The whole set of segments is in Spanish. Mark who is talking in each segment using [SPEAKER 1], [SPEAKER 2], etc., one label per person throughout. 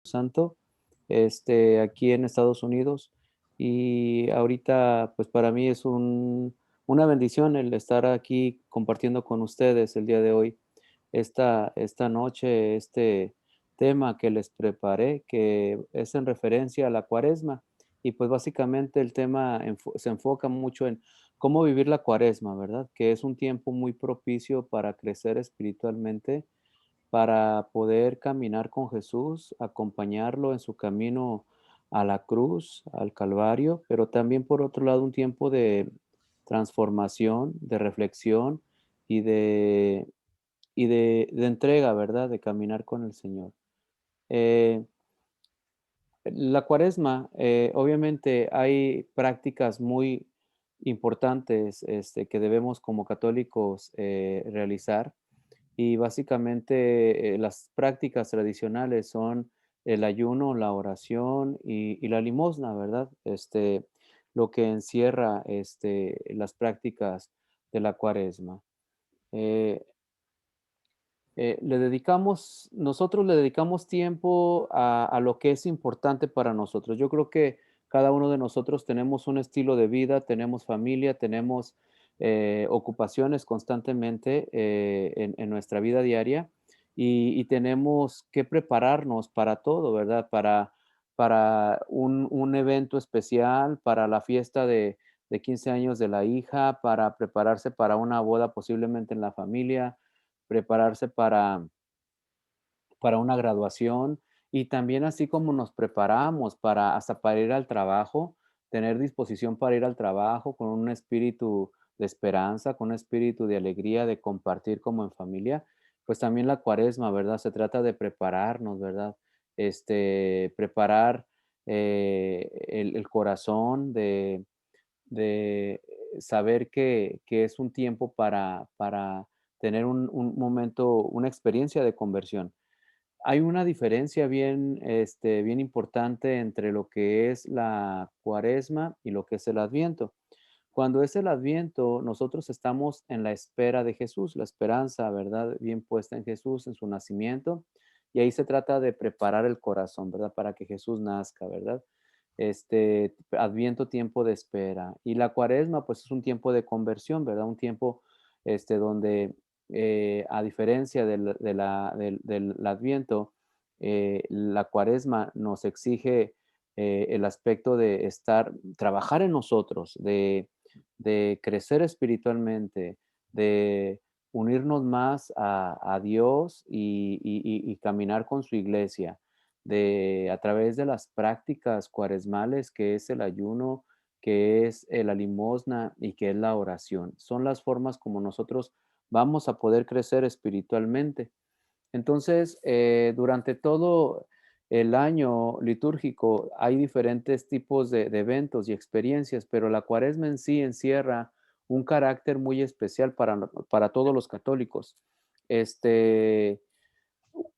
[SPEAKER 1] Santo, aquí en Estados Unidos. Y ahorita, pues para mí es una bendición el estar aquí compartiendo con ustedes el día de hoy, esta noche, este tema que les preparé, que es en referencia a la cuaresma. Y pues básicamente el tema se enfoca mucho en cómo vivir la cuaresma, ¿verdad? Que es un tiempo muy propicio para crecer espiritualmente, para poder caminar con Jesús, acompañarlo en su camino a la cruz, al Calvario, pero también por otro lado un tiempo de transformación, de reflexión y de entrega, ¿verdad? De caminar con el Señor. Eh, la cuaresma, obviamente hay prácticas muy importantes que debemos como católicos realizar, y básicamente, las prácticas tradicionales son el ayuno, la oración y la limosna, ¿verdad? Lo que encierra, las prácticas de la Cuaresma. Eh, nosotros le dedicamos tiempo a lo que es importante para nosotros. Yo creo que cada uno de nosotros tenemos un estilo de vida, tenemos familia, tenemos ocupaciones constantemente en nuestra vida diaria y tenemos que prepararnos para todo, ¿verdad? Para un evento especial, para la fiesta de 15 años de la hija, para prepararse para una boda posiblemente en la familia, prepararse para una graduación, y también así como nos preparamos para hasta para ir al trabajo, tener disposición para ir al trabajo con un espíritu de esperanza, con un espíritu de alegría, de compartir como en familia, pues también la cuaresma, ¿verdad? Se trata de prepararnos, ¿verdad? Preparar el corazón, de saber que es un tiempo para tener un momento, una experiencia de conversión. Hay una diferencia bien importante entre lo que es la cuaresma y lo que es el adviento. Cuando es el adviento, nosotros estamos en la espera de Jesús, la esperanza, ¿verdad? Bien puesta en Jesús, en su nacimiento. Y ahí se trata de preparar el corazón, ¿verdad? Para que Jesús nazca, ¿verdad? Adviento, tiempo de espera. Y la cuaresma, pues es un tiempo de conversión, ¿verdad? Un tiempo donde, a diferencia del adviento, la cuaresma nos exige el aspecto de trabajar en nosotros, de crecer espiritualmente, de unirnos más a Dios y caminar con su iglesia, a través de las prácticas cuaresmales, que es el ayuno, que es la limosna y que es la oración. Son las formas como nosotros vamos a poder crecer espiritualmente. Entonces, durante todo el año litúrgico hay diferentes tipos de eventos y experiencias, pero la cuaresma en sí encierra un carácter muy especial para todos los católicos. Este,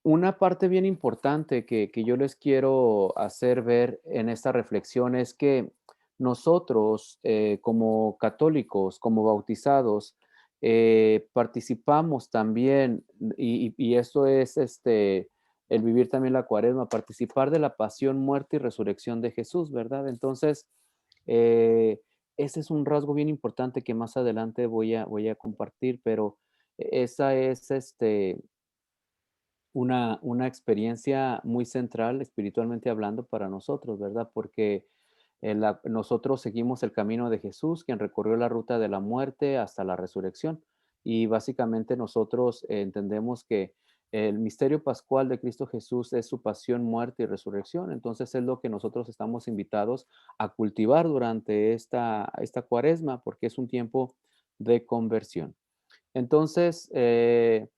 [SPEAKER 1] una parte bien importante que yo les quiero hacer ver en esta reflexión es que nosotros, como católicos, como bautizados, participamos también, y esto es el vivir también la cuaresma, participar de la pasión, muerte y resurrección de Jesús, ¿verdad? Entonces, eh, ese es un rasgo bien importante que más adelante voy a compartir, pero esa es una experiencia muy central, espiritualmente hablando, para nosotros, ¿verdad? Porque nosotros seguimos el camino de Jesús, quien recorrió la ruta de la muerte hasta la resurrección. Y básicamente nosotros entendemos que el misterio pascual de Cristo Jesús es su pasión, muerte y resurrección. Entonces es lo que nosotros estamos invitados a cultivar durante esta cuaresma, porque es un tiempo de conversión. Entonces, y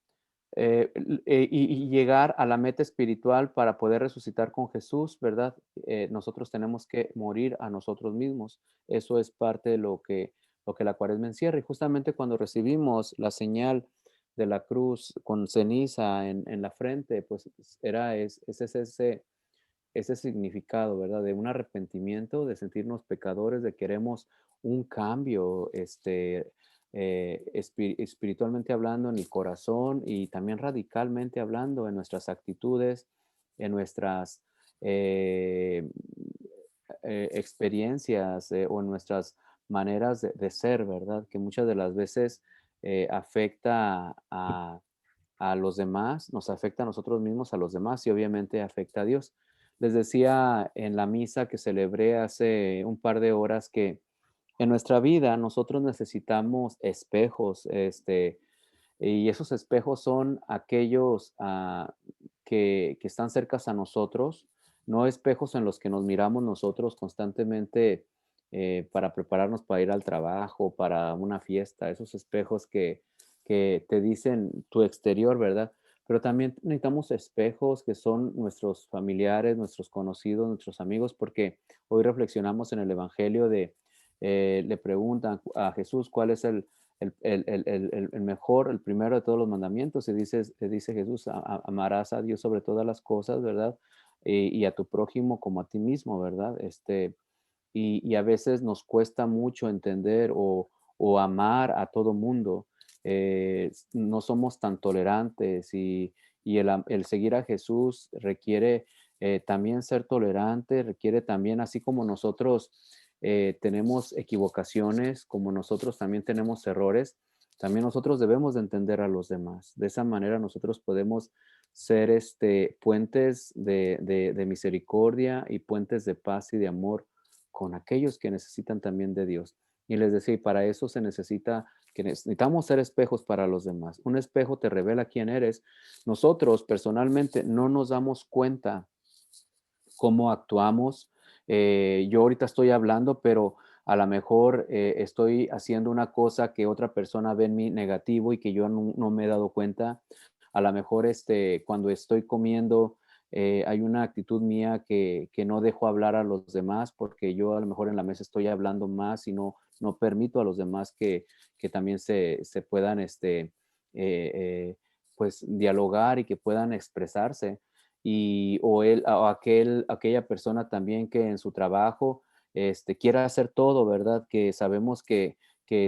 [SPEAKER 1] llegar a la meta espiritual para poder resucitar con Jesús, ¿verdad? Nosotros tenemos que morir a nosotros mismos. Eso es parte de lo que la cuaresma encierra. Y justamente cuando recibimos la señal de la cruz con ceniza en la frente, pues es ese significado, ¿verdad? De un arrepentimiento, de sentirnos pecadores, de queremos un cambio, espiritualmente hablando en el corazón y también radicalmente hablando en nuestras actitudes, en nuestras eh, experiencias o en nuestras maneras de ser, ¿verdad? Que muchas de las veces afecta a los demás, nos afecta a nosotros mismos, a los demás y obviamente afecta a Dios. Les decía en la misa que celebré hace un par de horas que en nuestra vida nosotros necesitamos espejos, y esos espejos son aquellos que están cercas a nosotros, no espejos en los que nos miramos nosotros constantemente para prepararnos para ir al trabajo, para una fiesta, esos espejos que te dicen tu exterior, ¿verdad? Pero también necesitamos espejos que son nuestros familiares, nuestros conocidos, nuestros amigos, porque hoy reflexionamos en el Evangelio le preguntan a Jesús cuál es el mejor, el primero de todos los mandamientos, y dice Jesús, amarás a Dios sobre todas las cosas, ¿verdad? Y a tu prójimo como a ti mismo, ¿verdad? Y a veces nos cuesta mucho entender o amar a todo mundo. No somos tan tolerantes y el seguir a Jesús requiere también ser tolerante, requiere también, así como nosotros tenemos equivocaciones, como nosotros también tenemos errores, también nosotros debemos de entender a los demás. De esa manera nosotros podemos ser puentes de misericordia y puentes de paz y de amor con aquellos que necesitan también de Dios. Y les decía, y para eso se necesita que necesitamos ser espejos para los demás. Un espejo te revela quién eres. Nosotros personalmente no nos damos cuenta cómo actuamos. Yo ahorita estoy hablando, pero a lo mejor estoy haciendo una cosa que otra persona ve en mí negativo y que yo no me he dado cuenta. A lo mejor cuando estoy comiendo, hay una actitud mía que no dejo hablar a los demás porque yo a lo mejor en la mesa estoy hablando más y no permito a los demás que también se puedan pues dialogar y que puedan expresarse o aquella persona también que en su trabajo quiera hacer todo, ¿verdad? Que sabemos que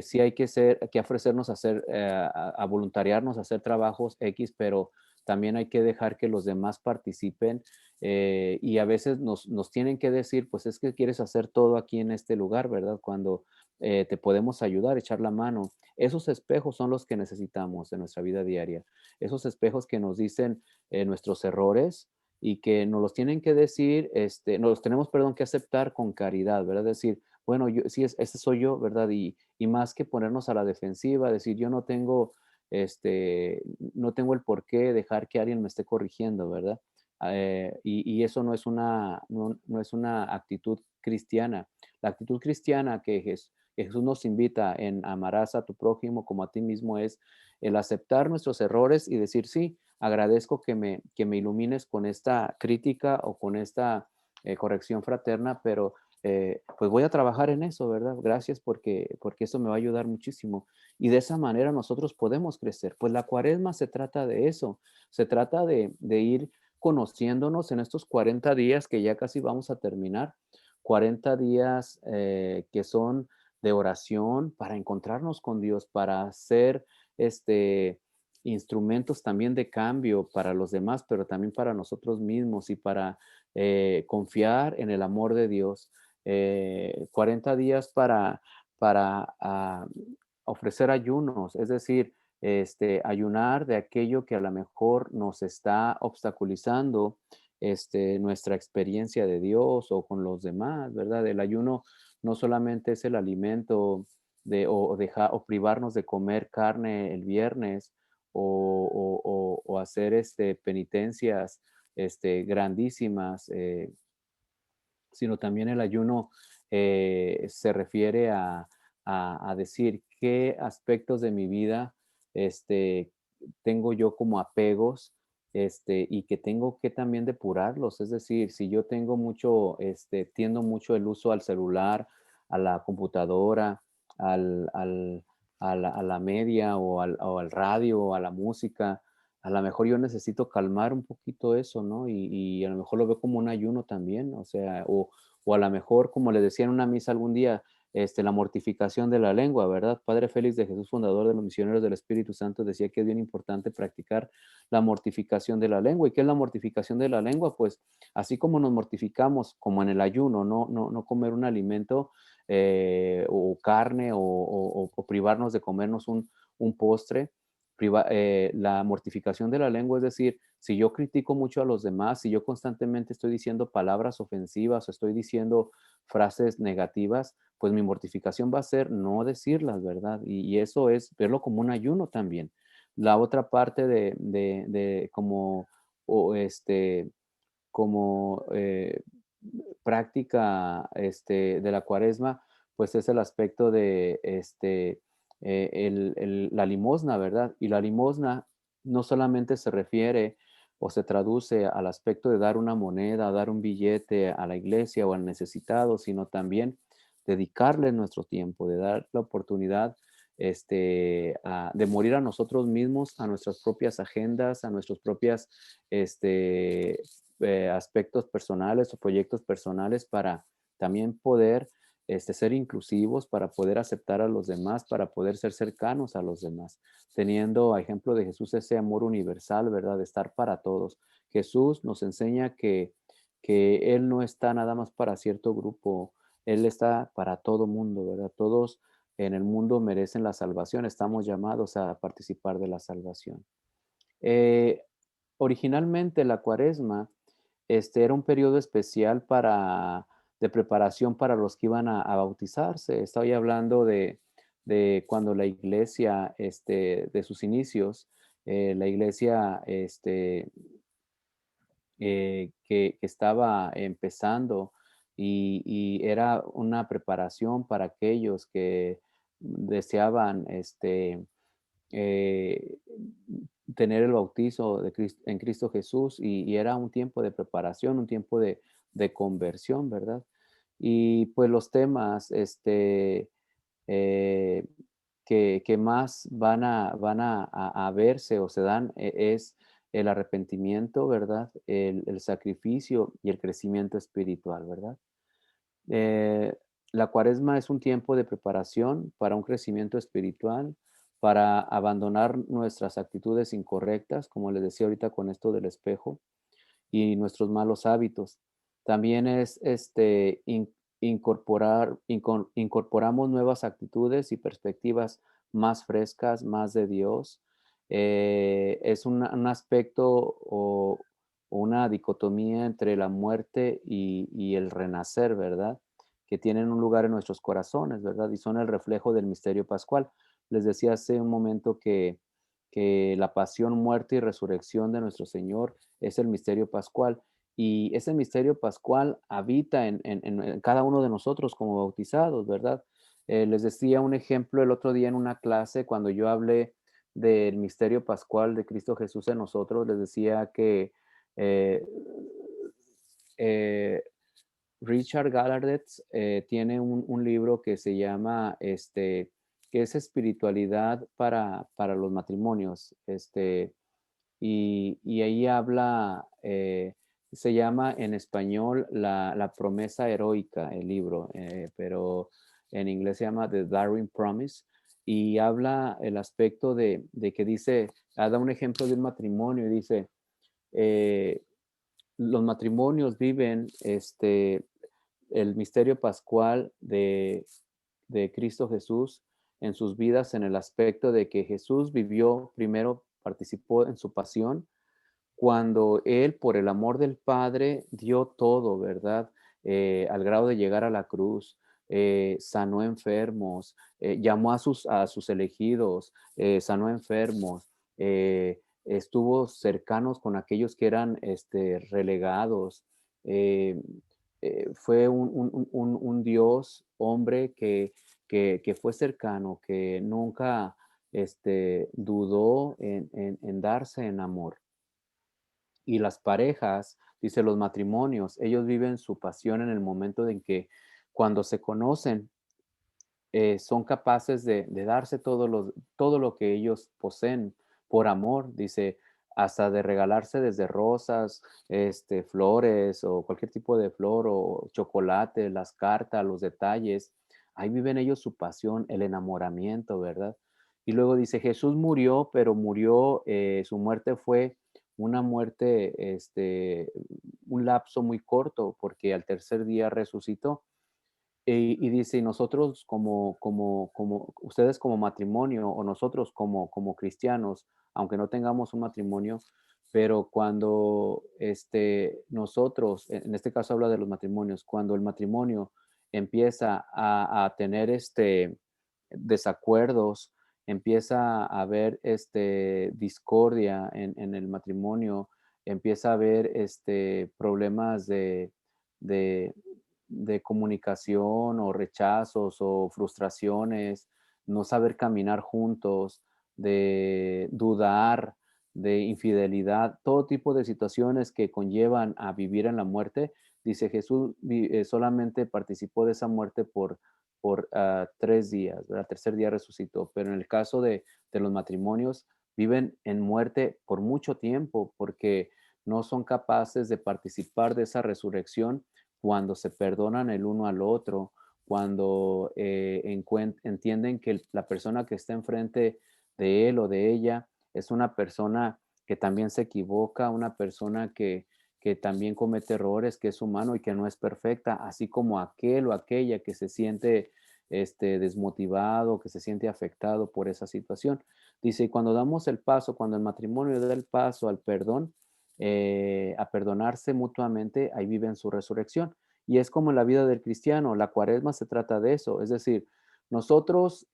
[SPEAKER 1] sí hay que ofrecernos a hacer, a voluntariarnos a hacer trabajos X, pero también hay que dejar que los demás participen y a veces nos tienen que decir, pues es que quieres hacer todo aquí en este lugar, ¿verdad? Cuando te podemos ayudar, echar la mano. Esos espejos son los que necesitamos en nuestra vida diaria. Esos espejos que nos dicen nuestros errores y que nos los tienen que decir, nos los tenemos, perdón, que aceptar con caridad, ¿verdad? Decir, bueno, yo, sí, ese soy yo, ¿verdad? Y más que ponernos a la defensiva, decir, yo no tengo el por qué dejar que alguien me esté corrigiendo, ¿verdad? Y eso no es una actitud cristiana. La actitud cristiana que Jesús nos invita en amarás a tu prójimo como a ti mismo es el aceptar nuestros errores y decir, sí, agradezco que me ilumines con esta crítica o con esta corrección fraterna, pero pues voy a trabajar en eso, ¿verdad? Gracias porque eso me va a ayudar muchísimo. Y de esa manera nosotros podemos crecer. Pues la cuaresma se trata de eso, se trata de ir conociéndonos en estos 40 días que ya casi vamos a terminar, 40 días que son de oración para encontrarnos con Dios, para ser instrumentos también de cambio para los demás, pero también para nosotros mismos y para confiar en el amor de Dios. 40 días para ofrecer ayunos, es decir, ayunar de aquello que a lo mejor nos está obstaculizando nuestra experiencia de Dios o con los demás, ¿verdad? El ayuno no solamente es el alimento o privarnos de comer carne el viernes o hacer penitencias grandísimas, sino también el ayuno se refiere a decir qué aspectos de mi vida este, tengo yo como apegos y que tengo que también depurarlos. Es decir, si yo tengo tiendo mucho el uso al celular, a la computadora, a la media o al radio o a la música, a lo mejor yo necesito calmar un poquito eso, ¿no? Y a lo mejor lo veo como un ayuno también, o sea, o a lo mejor, como le decía en una misa algún día, la mortificación de la lengua, ¿verdad? Padre Félix de Jesús, fundador de los Misioneros del Espíritu Santo, decía que es bien importante practicar la mortificación de la lengua. ¿Y qué es la mortificación de la lengua? Pues así como nos mortificamos, como en el ayuno, no comer un alimento o carne o privarnos de comernos un postre. La mortificación de la lengua, es decir, si yo critico mucho a los demás, si yo constantemente estoy diciendo palabras ofensivas o estoy diciendo frases negativas, pues mi mortificación va a ser no decirlas, ¿verdad? Y eso es verlo como un ayuno también. La otra parte de como, o como práctica de la cuaresma, pues es el aspecto de la limosna, ¿verdad? Y la limosna no solamente se refiere o se traduce al aspecto de dar una moneda, dar un billete a la iglesia o al necesitado, sino también dedicarle nuestro tiempo, de dar la oportunidad de morir a nosotros mismos, a nuestras propias agendas, a nuestras propias aspectos personales o proyectos personales para también poder ser inclusivos, para poder aceptar a los demás, para poder ser cercanos a los demás, teniendo a ejemplo de Jesús ese amor universal, ¿verdad? De estar para todos. Jesús nos enseña que Él no está nada más para cierto grupo, Él está para todo mundo, ¿verdad? Todos en el mundo merecen la salvación, estamos llamados a participar de la salvación. Eh, Originalmente la cuaresma era un periodo especial de preparación para los que iban a bautizarse. Estoy hablando de cuando la iglesia, de sus inicios, la iglesia que estaba empezando y era una preparación para aquellos que deseaban eh, tener el bautizo en Cristo Jesús y era un tiempo de preparación, un tiempo de conversión, ¿verdad? Y pues los temas eh, que más van a verse o se dan es el arrepentimiento, ¿verdad? El sacrificio y el crecimiento espiritual, ¿verdad? Eh, la cuaresma es un tiempo de preparación para un crecimiento espiritual, para abandonar nuestras actitudes incorrectas, como les decía ahorita con esto del espejo, y nuestros malos hábitos. También es incorporamos nuevas actitudes y perspectivas más frescas, más de Dios. Es un aspecto o una dicotomía entre la muerte y el renacer, ¿verdad? Que tienen un lugar en nuestros corazones, ¿verdad? Y son el reflejo del misterio pascual. Les decía hace un momento que la pasión, muerte y resurrección de nuestro Señor es el misterio pascual. Y ese misterio pascual habita en cada uno de nosotros como bautizados, ¿verdad? Les decía un ejemplo el otro día en una clase cuando yo hablé del misterio pascual de Cristo Jesús en nosotros, les decía que eh, eh, Richard Gallaudet tiene un libro que se llama, que es espiritualidad para los matrimonios, y ahí habla, se llama en español la promesa heroica, el libro, pero en inglés se llama The Darwin Promise, y habla el aspecto de que dice, da un ejemplo de un matrimonio y dice, eh, los matrimonios viven el misterio pascual de Cristo Jesús en sus vidas en el aspecto de que Jesús vivió primero, participó en su pasión, cuando Él, por el amor del Padre, dio todo, ¿verdad? Al grado de llegar a la cruz, sanó enfermos, llamó a sus elegidos, sanó enfermos, estuvo cercanos con aquellos que eran relegados. eh, Fue un Dios, hombre, que fue cercano, que nunca dudó en darse en amor. Y las parejas, dice los matrimonios, ellos viven su pasión en el momento en que cuando se conocen, son capaces de darse todo lo que ellos poseen por amor, dice, hasta de regalarse desde rosas, flores o cualquier tipo de flor o chocolate, las cartas, los detalles, ahí viven ellos su pasión, el enamoramiento, ¿verdad? Y luego dice, Jesús murió, pero murió, su muerte fue una muerte, un lapso muy corto, porque al tercer día resucitó. Y dice, y nosotros como ustedes como matrimonio o nosotros como cristianos, aunque no tengamos un matrimonio, pero cuando nosotros, en este caso habla de los matrimonios, cuando el matrimonio empieza a tener desacuerdos, empieza a haber discordia en el matrimonio, empieza a haber problemas de, de comunicación o rechazos o frustraciones, no saber caminar juntos, de dudar, de infidelidad, todo tipo de situaciones que conllevan a vivir en la muerte. Dice Jesús solamente participó de esa muerte por 3 días, ¿verdad? Al tercer día resucitó, pero en el caso de los matrimonios, viven en muerte por mucho tiempo porque no son capaces de participar de esa resurrección cuando se perdonan el uno al otro, cuando entienden que la persona que está enfrente de él o de ella es una persona que también se equivoca, una persona que también comete errores, que es humano y que no es perfecta, así como aquel o aquella que se siente desmotivado, que se siente afectado por esa situación. Dice, y cuando damos el paso, cuando el matrimonio da el paso al perdón, a perdonarse mutuamente, ahí viven su resurrección. Y es como en la vida del cristiano, la cuaresma se trata de eso, es decir, nosotros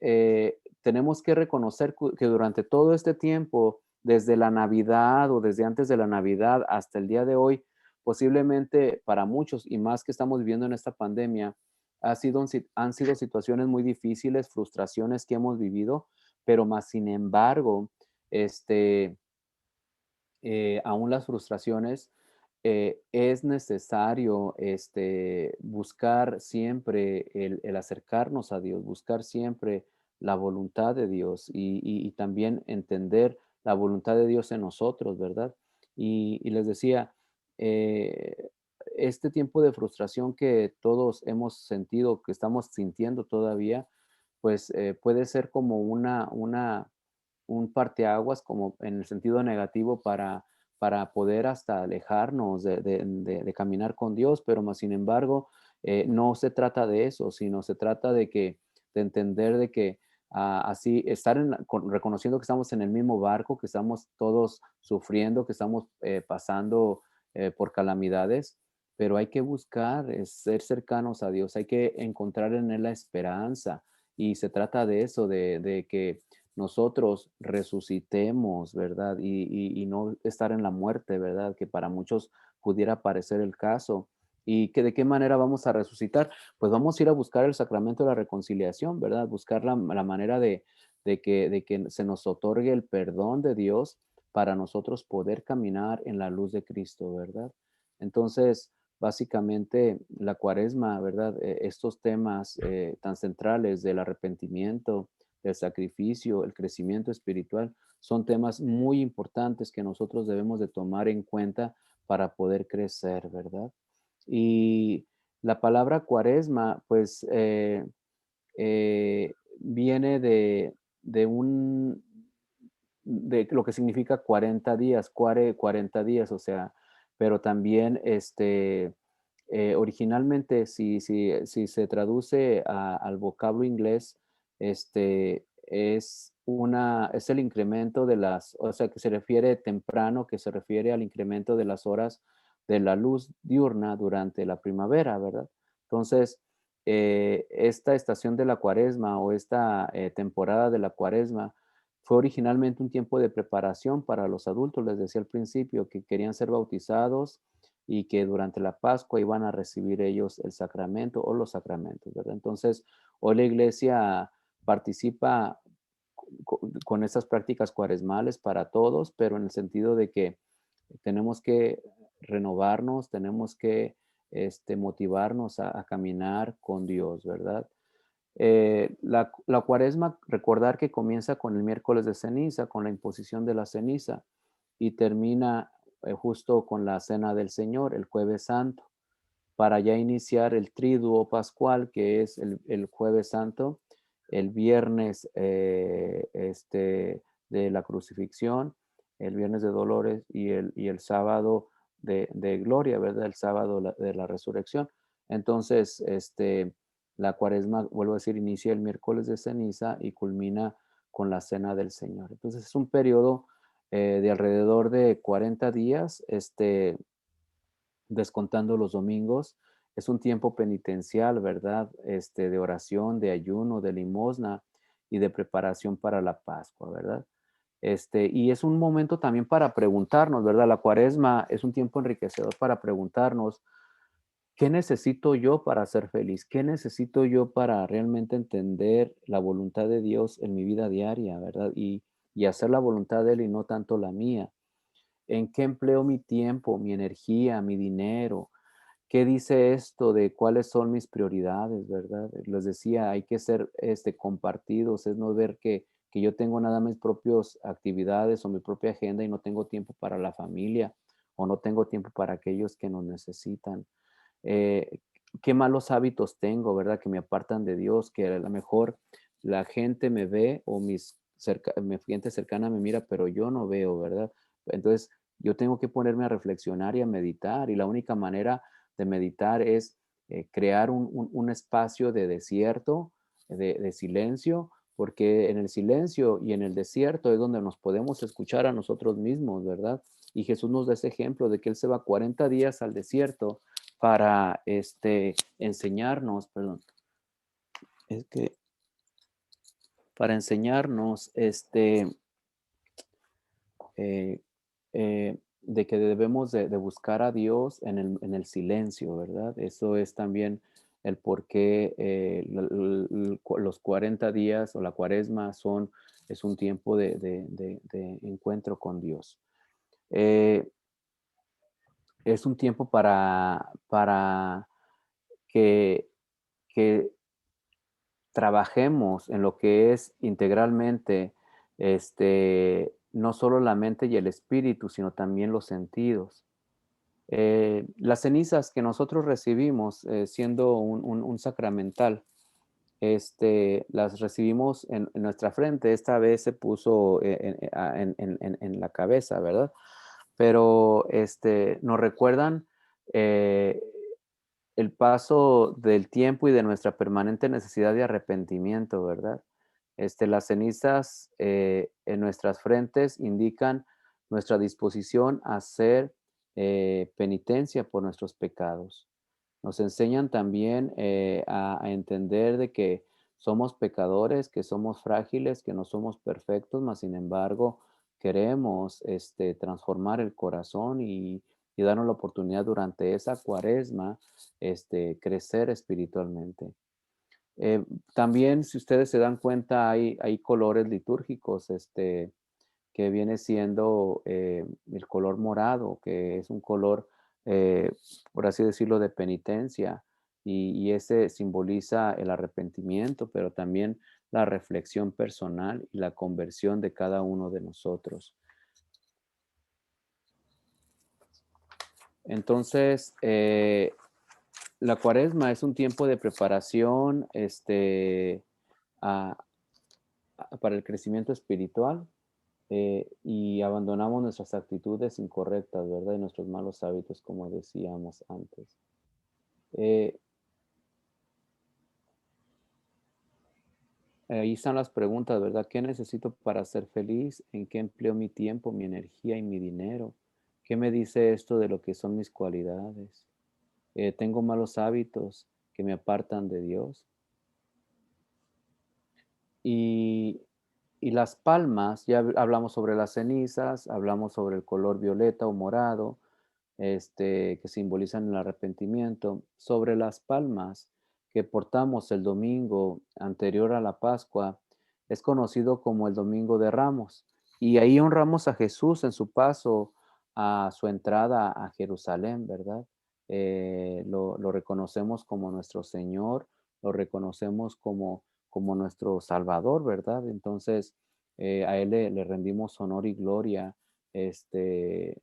[SPEAKER 1] tenemos que reconocer que durante todo este tiempo, desde la Navidad o desde antes de la Navidad hasta el día de hoy, posiblemente para muchos y más que estamos viviendo en esta pandemia, han sido situaciones muy difíciles, frustraciones que hemos vivido, pero más sin embargo, este, aún las frustraciones, es necesario buscar siempre el acercarnos a Dios, buscar siempre la voluntad de Dios y también entender la voluntad de Dios en nosotros, ¿verdad? Y les decía, eh, este tiempo de frustración que todos hemos sentido, que estamos sintiendo todavía, pues puede ser como un parteaguas, como en el sentido negativo para poder hasta alejarnos de caminar con Dios, pero más sin embargo, no se trata de eso, sino se trata de entender de que así estar reconociendo que estamos en el mismo barco, que estamos todos sufriendo, que estamos pasando por calamidades, pero hay que buscar ser cercanos a Dios, hay que encontrar en Él la esperanza. Y se trata de eso, de que nosotros resucitemos, ¿verdad? Y no estar en la muerte, ¿verdad? Que para muchos pudiera parecer el caso. ¿Y que de qué manera vamos a resucitar? Pues vamos a ir a buscar el sacramento de la reconciliación, ¿verdad? Buscar la manera de que se nos otorgue el perdón de Dios para nosotros poder caminar en la luz de Cristo, ¿verdad? Entonces, básicamente, la cuaresma, ¿verdad? Estos temas tan centrales del arrepentimiento, el sacrificio, el crecimiento espiritual, son temas muy importantes que nosotros debemos de tomar en cuenta para poder crecer, ¿verdad? Y la palabra cuaresma, pues, viene de de lo que significa 40 días, 40 días, o sea, pero también originalmente si se traduce al vocablo inglés, es el incremento o sea, que se refiere temprano, que se refiere al incremento de las horas de la luz diurna durante la primavera, ¿verdad? Entonces, esta estación de la cuaresma o esta temporada de la cuaresma fue originalmente un tiempo de preparación para los adultos, les decía al principio, que querían ser bautizados y que durante la Pascua iban a recibir ellos el sacramento o los sacramentos, ¿verdad? Entonces, hoy la iglesia participa con estas prácticas cuaresmales para todos, pero en el sentido de que tenemos que renovarnos, tenemos que motivarnos a caminar con Dios, ¿verdad? La cuaresma, recordar que comienza con el miércoles de ceniza, con la imposición de la ceniza, y termina justo con la cena del Señor, el jueves santo. para ya iniciar el triduo pascual, que es el jueves santo, el viernes de la crucifixión, el viernes de dolores y el sábado de gloria, ¿verdad? El sábado de la resurrección. Entonces, la cuaresma, vuelvo a decir, inicia el miércoles de ceniza y culmina con la cena del Señor. Entonces, es un periodo de alrededor de 40 días, descontando los domingos. Es un tiempo penitencial, ¿verdad? De oración, de ayuno, de limosna y de preparación para la Pascua, ¿verdad? Y es un momento también para preguntarnos, ¿verdad? La cuaresma es un tiempo enriquecedor para preguntarnos, ¿qué necesito yo para ser feliz? ¿Qué necesito yo para realmente entender la voluntad de Dios en mi vida diaria, ¿verdad? Y hacer la voluntad de Él y no tanto la mía. ¿En qué empleo mi tiempo, mi energía, mi dinero? ¿Qué dice esto de cuáles son mis prioridades, verdad? Les decía, hay que ser compartidos, es no ver que yo tengo nada mis propias actividades o mi propia agenda y no tengo tiempo para la familia o no tengo tiempo para aquellos que nos necesitan. Eh, ¿Qué malos hábitos tengo, verdad? Que me apartan de Dios, que a lo mejor la gente me ve o mi gente cercana me mira, pero yo no veo, ¿verdad? Entonces, yo tengo que ponerme a reflexionar y a meditar y la única manera de meditar es crear un espacio de desierto, de silencio, porque en el silencio y en el desierto es donde nos podemos escuchar a nosotros mismos, ¿verdad? Y Jesús nos da ese ejemplo de que Él se va 40 días al desierto para enseñarnos, perdón, es que para enseñarnos eh, de que debemos de buscar a Dios en el silencio, ¿verdad? Eso es también el por qué los 40 días o la cuaresma es un tiempo de encuentro con Dios. Eh, es un tiempo para que, que trabajemos en lo que es integralmente, no solo la mente y el espíritu, sino también los sentidos. Las cenizas que nosotros recibimos, siendo un sacramental, las recibimos en nuestra frente. Esta vez se puso en la cabeza, ¿verdad? Pero nos recuerdan eh, el paso del tiempo y de nuestra permanente necesidad de arrepentimiento, ¿verdad? Las cenizas en nuestras frentes indican nuestra disposición a hacer penitencia por nuestros pecados. Nos enseñan también a entender de que somos pecadores, que somos frágiles, que no somos perfectos, mas sin embargo queremos transformar el corazón y darnos la oportunidad durante esa cuaresma, crecer espiritualmente. Eh, También, si ustedes se dan cuenta, hay colores litúrgicos, que viene siendo el color morado, que es un color, eh, por así decirlo, de penitencia, y ese simboliza el arrepentimiento, pero también la reflexión personal y la conversión de cada uno de nosotros. Entonces, la cuaresma es un tiempo de preparación a- para el crecimiento espiritual, y abandonamos nuestras actitudes incorrectas, ¿verdad? Y nuestros malos hábitos, como decíamos antes. Eh, Ahí están las preguntas, ¿verdad? ¿Qué necesito para ser feliz? ¿En qué empleo mi tiempo, mi energía y mi dinero? ¿Qué me dice esto de lo que son mis cualidades? ¿Tengo malos hábitos que me apartan de Dios? Y, y las palmas, ya hablamos sobre las cenizas, hablamos sobre el color violeta o morado, que simbolizan el arrepentimiento. Sobre las palmas que portamos el domingo anterior a la Pascua, es conocido como el Domingo de Ramos. Y ahí honramos a Jesús en su paso a su entrada a Jerusalén, ¿verdad? Lo reconocemos como nuestro Señor, lo reconocemos como nuestro Salvador, ¿verdad? Entonces, a Él le rendimos honor y gloria, este,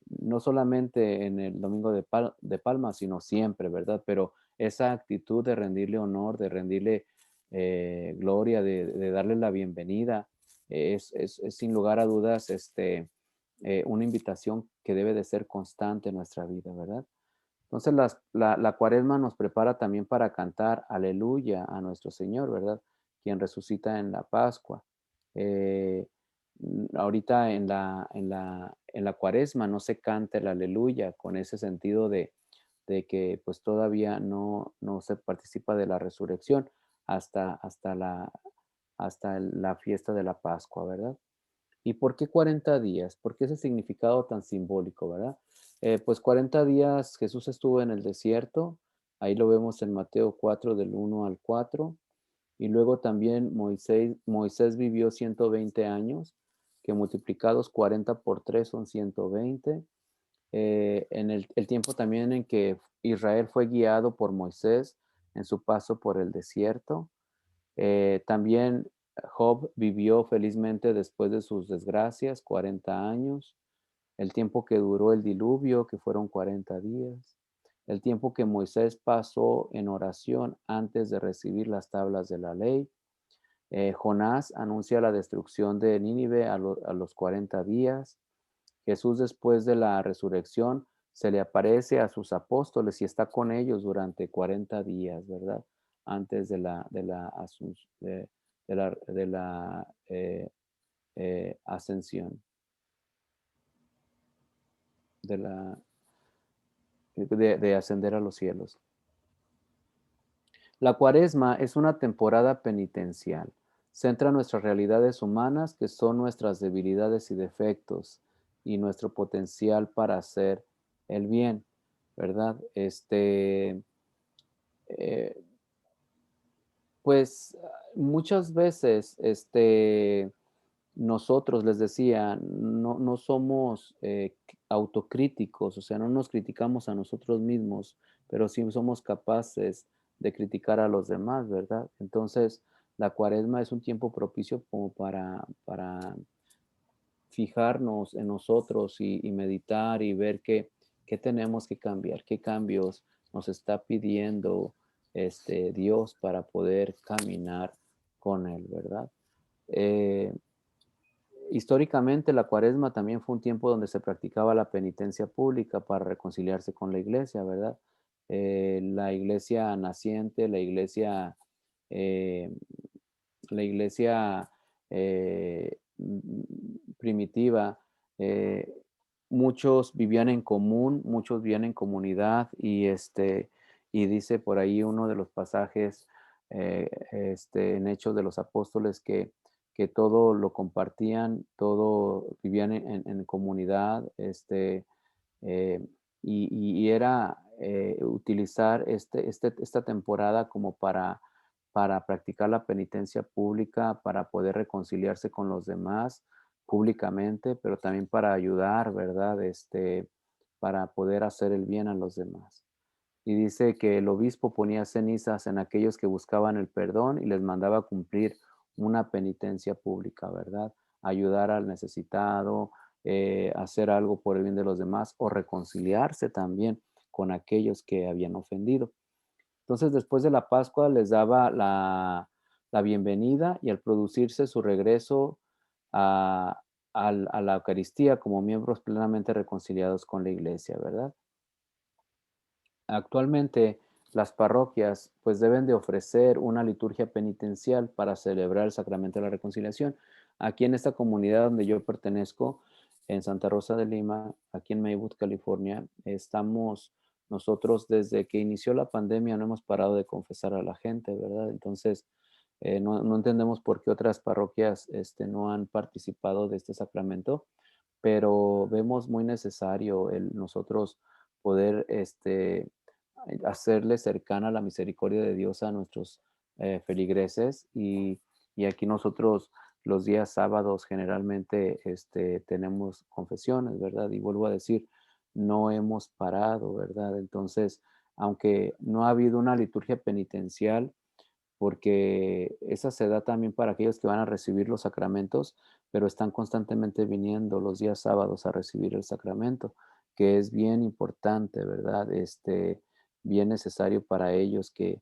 [SPEAKER 1] no solamente en el domingo de Palma, sino siempre, ¿verdad? Pero esa actitud de rendirle honor, de rendirle gloria, de darle la bienvenida, es sin lugar a dudas una invitación que debe de ser constante en nuestra vida, ¿verdad? Entonces la cuaresma nos prepara también para cantar aleluya a nuestro Señor, ¿verdad? Quien resucita en la Pascua. Eh, Ahorita en la cuaresma no se canta el aleluya con ese sentido de que pues todavía no se participa de la resurrección hasta, hasta la fiesta de la Pascua, ¿verdad? ¿Y por qué 40 días? ¿Por qué ese significado tan simbólico, verdad? Pues 40 días Jesús estuvo en el desierto, ahí lo vemos en Mateo 4 del 1 al 4, y luego también Moisés vivió 120 años, que multiplicados 40 por 3 son 120. En el tiempo también en que Israel fue guiado por Moisés en su paso por el desierto. También Job vivió felizmente después de sus desgracias, 40 años, el tiempo que duró el diluvio, que fueron 40 días, el tiempo que Moisés pasó en oración antes de recibir las tablas de la ley. Jonás anuncia la destrucción de Nínive a los 40 días. Jesús, después de la resurrección, se le aparece a sus apóstoles y está con ellos durante 40 días, ¿verdad? Antes de la ascensión, de ascender a los cielos. La cuaresma es una temporada penitencial. Centra nuestras realidades humanas, que son nuestras debilidades y defectos, y nuestro potencial para hacer el bien, ¿verdad? Eh, pues muchas veces, nosotros, les decía, no somos autocríticos, o sea, no nos criticamos a nosotros mismos, pero sí somos capaces de criticar a los demás, ¿verdad? Entonces, la cuaresma es un tiempo propicio como para fijarnos en nosotros y meditar y ver qué tenemos que cambiar, qué cambios nos está pidiendo Dios para poder caminar con Él, ¿verdad? Eh, Históricamente, la cuaresma también fue un tiempo donde se practicaba la penitencia pública para reconciliarse con la iglesia, ¿verdad? La iglesia naciente, eh, la iglesia primitiva, eh, muchos vivían en común, muchos vivían en comunidad y dice por ahí uno de los pasajes en Hechos de los Apóstoles que todo lo compartían, todo vivían en comunidad, eh, y era utilizar esta temporada como para practicar la penitencia pública, para poder reconciliarse con los demás públicamente, pero también para ayudar, ¿verdad? Para poder hacer el bien a los demás. Y dice que el obispo ponía cenizas en aquellos que buscaban el perdón y les mandaba cumplir una penitencia pública, ¿verdad? Ayudar al necesitado, hacer algo por el bien de los demás o reconciliarse también con aquellos que habían ofendido. Entonces, después de la Pascua les daba la bienvenida y al producirse su regreso a, a la Eucaristía como miembros plenamente reconciliados con la iglesia, ¿verdad? Actualmente, las parroquias pues deben de ofrecer una liturgia penitencial para celebrar el sacramento de la reconciliación. Aquí en esta comunidad donde yo pertenezco, en Santa Rosa de Lima, aquí en Maywood, California, estamos nosotros desde que inició la pandemia no hemos parado de confesar a la gente, ¿verdad? Entonces, no entendemos por qué otras parroquias no han participado de este sacramento, pero vemos muy necesario nosotros poder hacerle cercana la misericordia de Dios a nuestros feligreses y aquí nosotros los días sábados generalmente tenemos confesiones, ¿verdad? Y vuelvo a decir, no hemos parado, ¿verdad? Entonces, aunque no ha habido una liturgia penitencial, porque esa se da también para aquellos que van a recibir los sacramentos, pero están constantemente viniendo los días sábados a recibir el sacramento. que es bien importante, ¿verdad? Bien necesario para ellos que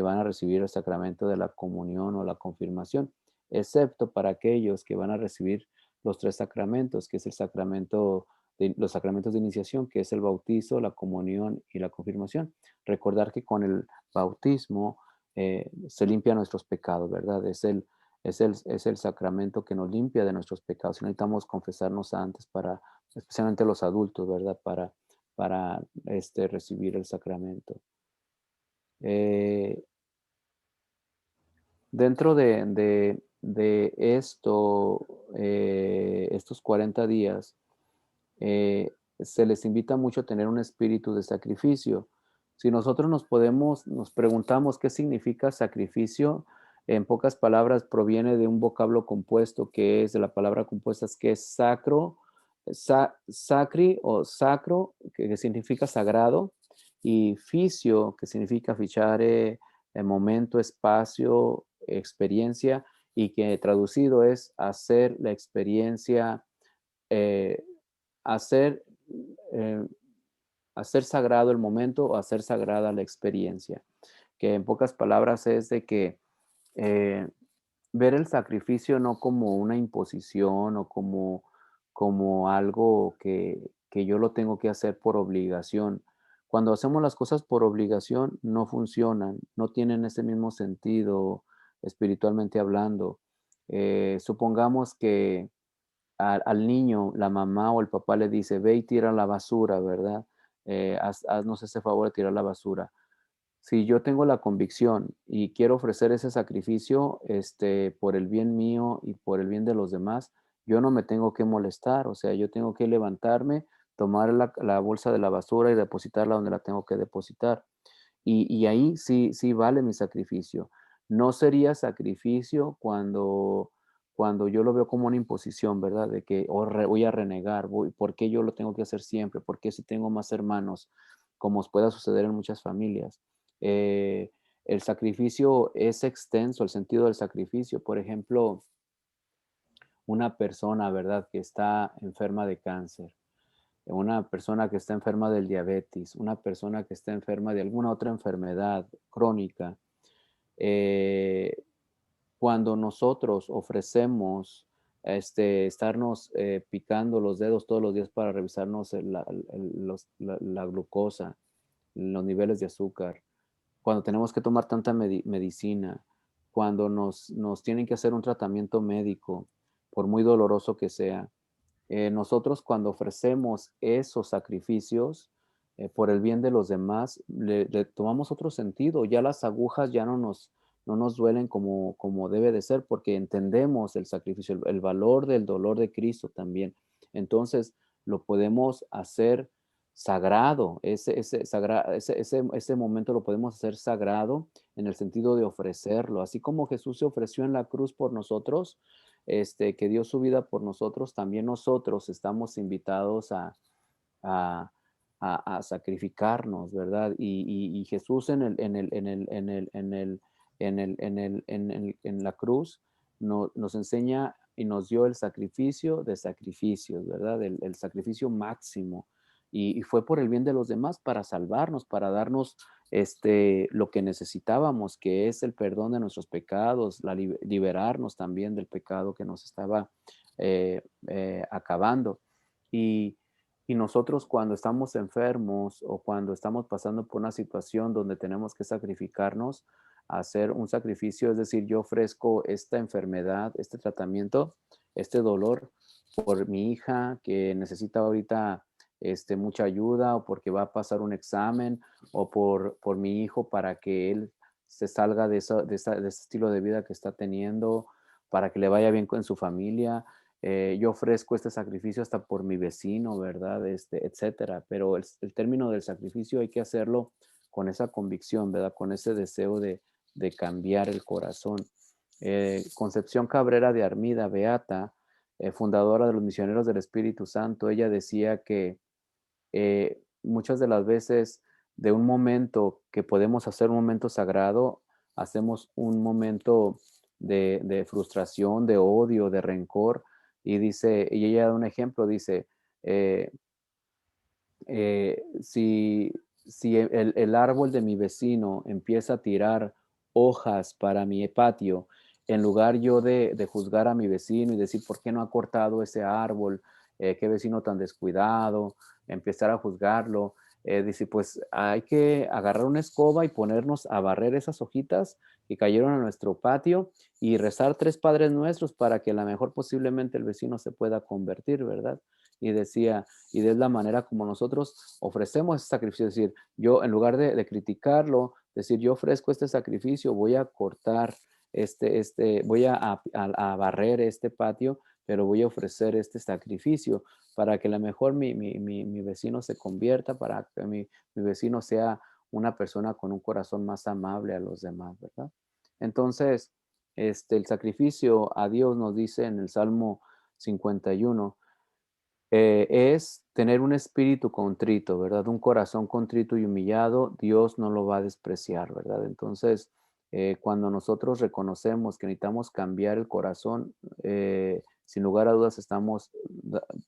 [SPEAKER 1] van a recibir el sacramento de la comunión o la confirmación, excepto para aquellos que van a recibir los tres sacramentos, que es el sacramento los sacramentos de iniciación, que es el bautizo, la comunión y la confirmación. Recordar que con el bautismo se limpian nuestros pecados, ¿verdad? Es el sacramento que nos limpia de nuestros pecados. Y necesitamos confesarnos antes para, especialmente los adultos, ¿verdad? Para recibir el sacramento. Eh, Dentro de esto, estos 40 días, eh, se les invita mucho a tener un espíritu de sacrificio. Si nosotros nos preguntamos qué significa sacrificio, en pocas palabras proviene de un vocablo compuesto que es de la palabra compuesta que es sacro, sacri o sacro, que significa sagrado, y ficio, que significa fichare, momento, espacio, experiencia, y que traducido es hacer la experiencia, eh, hacer, eh, hacer sagrado el momento o hacer sagrada la experiencia. Que en pocas palabras es de que eh, ver el sacrificio no como una imposición o como algo que yo lo tengo que hacer por obligación. Cuando hacemos las cosas por obligación, no funcionan, no tienen ese mismo sentido espiritualmente hablando. Supongamos que al niño, la mamá o el papá le dice, ve y tira la basura, ¿verdad? Haznos ese favor de tirar la basura. Si yo tengo la convicción y quiero ofrecer ese sacrificio, por el bien mío y por el bien de los demás, yo no me tengo que molestar, o sea, yo tengo que levantarme, tomar la bolsa de la basura y depositarla donde la tengo que depositar. Y ahí sí vale mi sacrificio. No sería sacrificio cuando yo lo veo como una imposición, ¿verdad? De que voy a renegar, ¿por qué yo lo tengo que hacer siempre? ¿Por qué si tengo más hermanos? Como os pueda suceder en muchas familias. Eh, el sacrificio es extenso, el sentido del sacrificio. Por ejemplo, una persona, ¿verdad? Que está enferma de cáncer, una persona que está enferma del diabetes, una persona que está enferma de alguna otra enfermedad crónica. eh, Cuando nosotros ofrecemos estarnos picando los dedos todos los días para revisarnos la glucosa, los niveles de azúcar, cuando tenemos que tomar tanta medicina, cuando nos tienen que hacer un tratamiento médico, por muy doloroso que sea, nosotros cuando ofrecemos esos sacrificios por el bien de los demás, le tomamos otro sentido. Ya las agujas ya no nos duelen como debe de ser porque entendemos el sacrificio, el valor del dolor de Cristo también. Entonces lo podemos hacer sagrado, ese momento lo podemos hacer sagrado en el sentido de ofrecerlo, así como Jesús se ofreció en la cruz por nosotros, que dio su vida por nosotros, también nosotros estamos invitados a, a sacrificarnos, ¿verdad? Y Jesús en la cruz nos enseña y nos dio el sacrificio de sacrificios, ¿verdad? El sacrificio máximo. Y fue por el bien de los demás, para salvarnos, para darnos lo que necesitábamos, que es el perdón de nuestros pecados, liberarnos también del pecado que nos estaba acabando. Y, y nosotros cuando estamos enfermos o cuando estamos pasando por una situación donde tenemos que sacrificarnos, hacer un sacrificio, es decir, yo ofrezco esta enfermedad, este tratamiento, este dolor por mi hija que necesita ahorita mucha ayuda, o porque va a pasar un examen, o por mi hijo para que él se salga de ese estilo de vida que está teniendo, para que le vaya bien con su familia. Yo ofrezco este sacrificio hasta por mi vecino, ¿verdad? Etcétera. Pero el término del sacrificio hay que hacerlo con esa convicción, ¿verdad? Con ese deseo de cambiar el corazón. Concepción Cabrera de Armida, beata, fundadora de los Misioneros del Espíritu Santo, ella decía que muchas de las veces de un momento que podemos hacer un momento sagrado, hacemos un momento de frustración, de odio, de rencor. Y ella da un ejemplo, dice, eh, Si, si el árbol de mi vecino empieza a tirar hojas para mi patio, en lugar yo de juzgar a mi vecino y decir, ¿por qué no ha cortado ese árbol? Qué vecino tan descuidado, empezar a juzgarlo. Dice, pues hay que agarrar una escoba y ponernos a barrer esas hojitas que cayeron a nuestro patio y rezar tres Padres Nuestros para que a lo mejor posiblemente el vecino se pueda convertir, ¿verdad? Y decía, y de la manera como nosotros ofrecemos ese sacrificio, es decir, yo en lugar de criticarlo, decir, yo ofrezco este sacrificio, voy a cortar voy a barrer este patio, pero voy a ofrecer este sacrificio para que a lo mejor mi vecino se convierta, para que mi vecino sea una persona con un corazón más amable a los demás, ¿verdad? Entonces, el sacrificio a Dios nos dice en el Salmo 51, es tener un espíritu contrito, ¿verdad? Un corazón contrito y humillado, Dios no lo va a despreciar, ¿verdad? Entonces, cuando nosotros reconocemos que necesitamos cambiar el corazón, sin lugar a dudas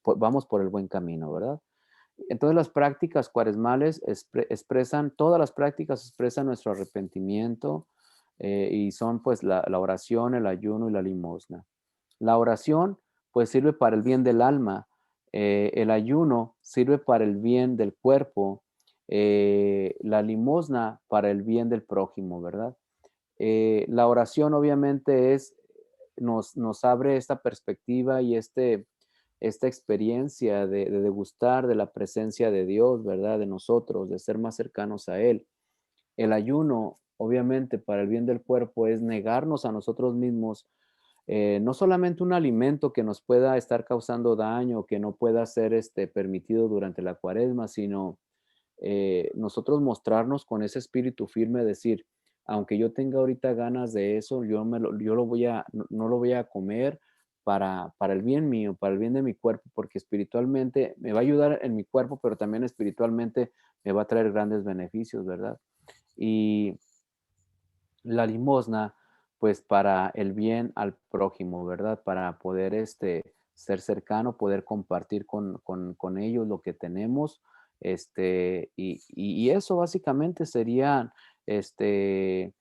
[SPEAKER 1] vamos por el buen camino, ¿verdad? Entonces las prácticas cuaresmales expresan, todas las prácticas expresan nuestro arrepentimiento, y son pues la oración, el ayuno y la limosna. La oración pues sirve para el bien del alma, el ayuno sirve para el bien del cuerpo, la limosna para el bien del prójimo, ¿verdad? La oración obviamente nos abre esta perspectiva y esta experiencia de degustar de la presencia de Dios, ¿verdad? De nosotros, de ser más cercanos a Él. El ayuno, obviamente, para el bien del cuerpo es negarnos a nosotros mismos, no solamente un alimento que nos pueda estar causando daño, que no pueda ser permitido durante la cuaresma, sino nosotros mostrarnos con ese espíritu firme, decir, aunque yo tenga ahorita ganas de eso, yo lo voy no lo voy a comer para el bien mío, para el bien de mi cuerpo, porque espiritualmente me va a ayudar en mi cuerpo, pero también espiritualmente me va a traer grandes beneficios, ¿verdad? Y la limosna, pues para el bien al prójimo, ¿verdad? Para poder ser cercano, poder compartir con ellos lo que tenemos. Y eso básicamente serían el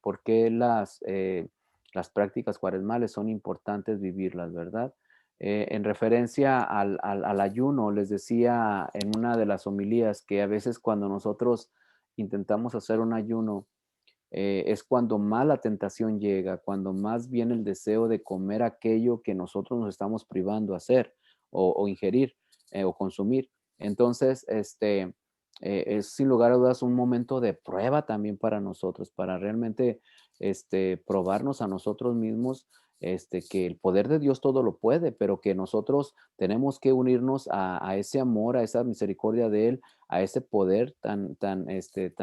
[SPEAKER 1] por qué las prácticas cuaresmales son importantes vivirlas, ¿verdad? En referencia al ayuno, les decía en una de las homilías que a veces cuando nosotros intentamos hacer un ayuno, es cuando más la tentación llega, cuando más viene el deseo de comer aquello que nosotros nos estamos privando a hacer o ingerir o consumir. Entonces, es sin lugar a dudas un momento de prueba también para nosotros, para realmente probarnos a nosotros mismos, que el poder de Dios todo lo puede, pero que nosotros tenemos que unirnos a ese amor, a esa misericordia de Él, a ese poder tan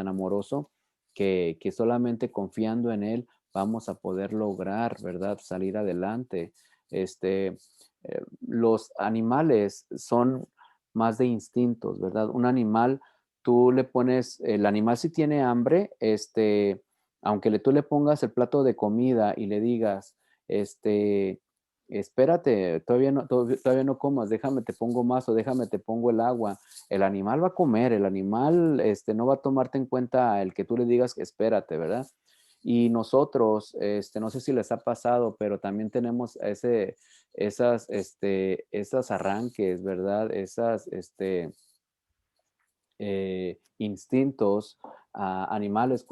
[SPEAKER 1] amoroso que solamente confiando en Él vamos a poder lograr, ¿verdad? Salir adelante. Los animales son más de instintos, ¿verdad? Un animal, tú le pones, el animal si tiene hambre, aunque tú le pongas el plato de comida y le digas, espérate, todavía no comas, déjame te pongo más o déjame te pongo el agua, el animal va a comer, el animal no va a tomarte en cuenta el que tú le digas que espérate, ¿verdad? Y nosotros, no sé si les ha pasado, pero también tenemos esas arranques, ¿verdad? Instintos animales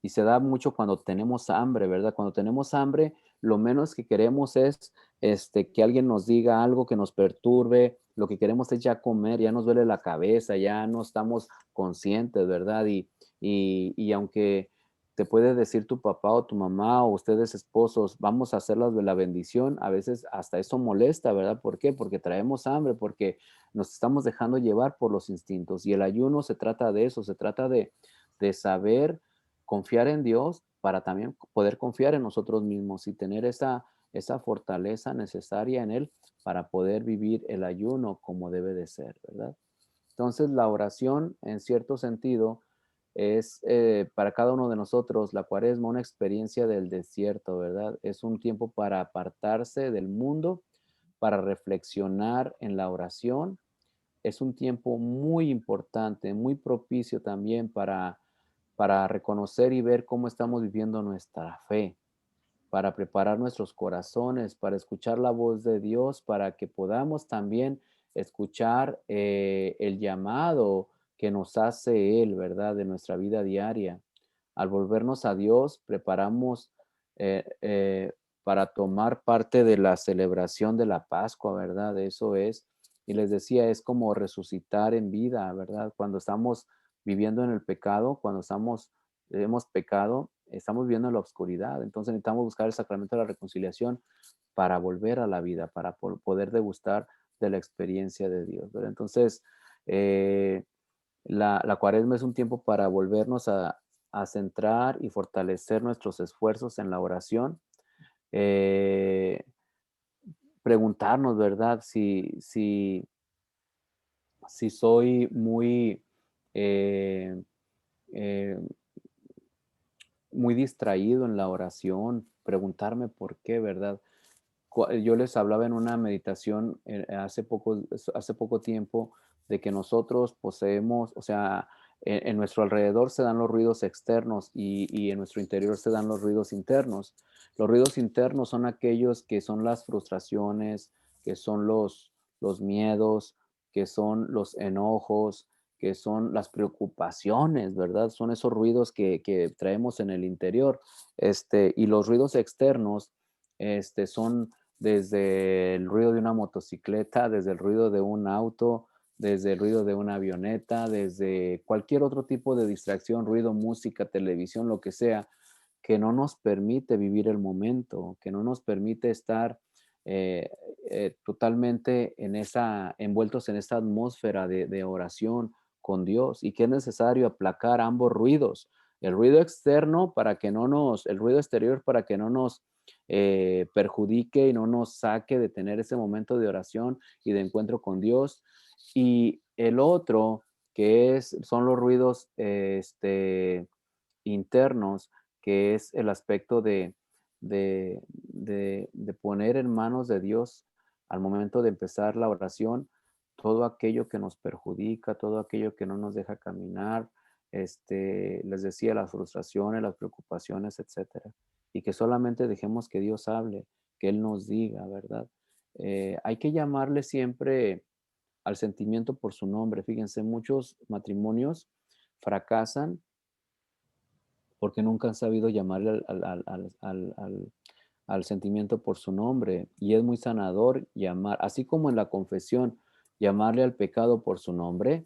[SPEAKER 1] y se da mucho cuando tenemos hambre, ¿verdad? Cuando tenemos hambre, lo menos que queremos es que alguien nos diga algo que nos perturbe, lo que queremos es ya comer, ya nos duele la cabeza, ya no estamos conscientes, ¿verdad? Y aunque te puede decir tu papá o tu mamá o ustedes esposos, vamos a hacer la bendición, a veces hasta eso molesta, ¿verdad? ¿Por qué? Porque traemos hambre, porque nos estamos dejando llevar por los instintos. Y el ayuno se trata de eso, se trata de saber confiar en Dios para también poder confiar en nosotros mismos y tener esa fortaleza necesaria en Él para poder vivir el ayuno como debe de ser, ¿verdad? Entonces la oración, en cierto sentido, es para cada uno de nosotros, la cuaresma, una experiencia del desierto, ¿verdad? Es un tiempo para apartarse del mundo, para reflexionar en la oración es un tiempo muy importante, muy propicio también para reconocer y ver cómo estamos viviendo nuestra fe, para preparar nuestros corazones, para escuchar la voz de Dios, para que podamos también escuchar el llamado que nos hace Él, ¿verdad? De nuestra vida diaria. Al volvernos a Dios, preparamos para tomar parte de la celebración de la Pascua, ¿verdad? Eso es. Y les decía, es como resucitar en vida, ¿verdad? Cuando estamos viviendo en el pecado, cuando hemos pecado, estamos viviendo en la oscuridad. Entonces necesitamos buscar el sacramento de la reconciliación para volver a la vida, para poder degustar de la experiencia de Dios, ¿verdad? Entonces, eh, la cuaresma es un tiempo para volvernos a centrar y fortalecer nuestros esfuerzos en la oración. Eh, Preguntarnos, ¿verdad? Si soy muy, eh, eh, muy distraído en la oración, preguntarme por qué, ¿verdad? Yo les hablaba en una meditación hace poco tiempo de que nosotros poseemos, o sea, en nuestro alrededor se dan los ruidos externos y en nuestro interior se dan los ruidos internos. Los ruidos internos son aquellos que son las frustraciones, que son los miedos, que son los enojos, que son las preocupaciones, ¿verdad? Son esos ruidos que traemos en el interior. Y los ruidos externos son desde el ruido de una motocicleta, desde el ruido de un auto, desde el ruido de una avioneta, desde cualquier otro tipo de distracción, ruido, música, televisión, lo que sea, que no nos permite vivir el momento, que no nos permite estar eh, totalmente envueltos en esa atmósfera de oración con Dios y que es necesario aplacar ambos ruidos. El ruido externo para que no nos, el ruido exterior para que no nos perjudique y no nos saque de tener ese momento de oración y de encuentro con Dios. Y el otro, son los ruidos internos, que es el aspecto de poner en manos de Dios al momento de empezar la oración todo aquello que nos perjudica, todo aquello que no nos deja caminar, les decía, las frustraciones, las preocupaciones, etcétera. Y que solamente dejemos que Dios hable, que Él nos diga, ¿verdad? Hay que llamarle siempre al sentimiento por su nombre. Fíjense, muchos matrimonios fracasan porque nunca han sabido llamarle al sentimiento por su nombre. Y es muy sanador llamar, así como en la confesión, llamarle al pecado por su nombre,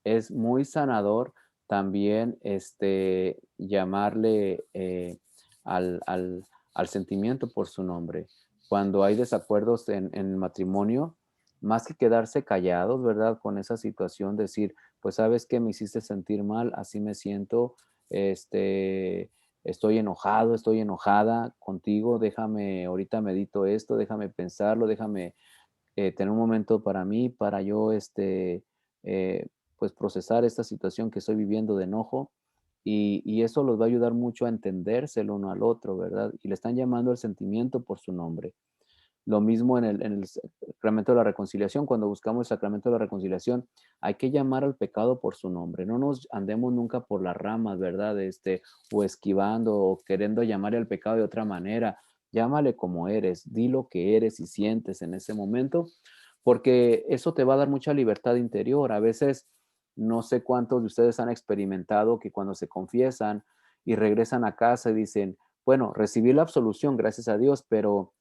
[SPEAKER 1] es muy sanador también llamarle al sentimiento por su nombre. Cuando hay desacuerdos en el matrimonio, más que quedarse callados, ¿verdad? Con esa situación, decir, pues sabes que me hiciste sentir mal, así me siento, este, estoy enojado, estoy enojada contigo, déjame, ahorita medito esto, déjame pensarlo, déjame tener un momento para mí, para yo, eh, pues procesar esta situación que estoy viviendo de enojo. Y eso los va a ayudar mucho a entenderse el uno al otro, ¿verdad? Y le están llamando el sentimiento por su nombre. Lo mismo en el sacramento de la reconciliación, cuando buscamos el sacramento de la reconciliación, hay que llamar al pecado por su nombre. No nos andemos nunca por las ramas, ¿verdad? O esquivando o queriendo llamarle al pecado de otra manera. Llámale como eres, di lo que eres y sientes en ese momento, porque eso te va a dar mucha libertad interior. A veces, no sé cuántos de ustedes han experimentado que cuando se confiesan y regresan a casa y dicen, bueno, recibí la absolución, gracias a Dios, pero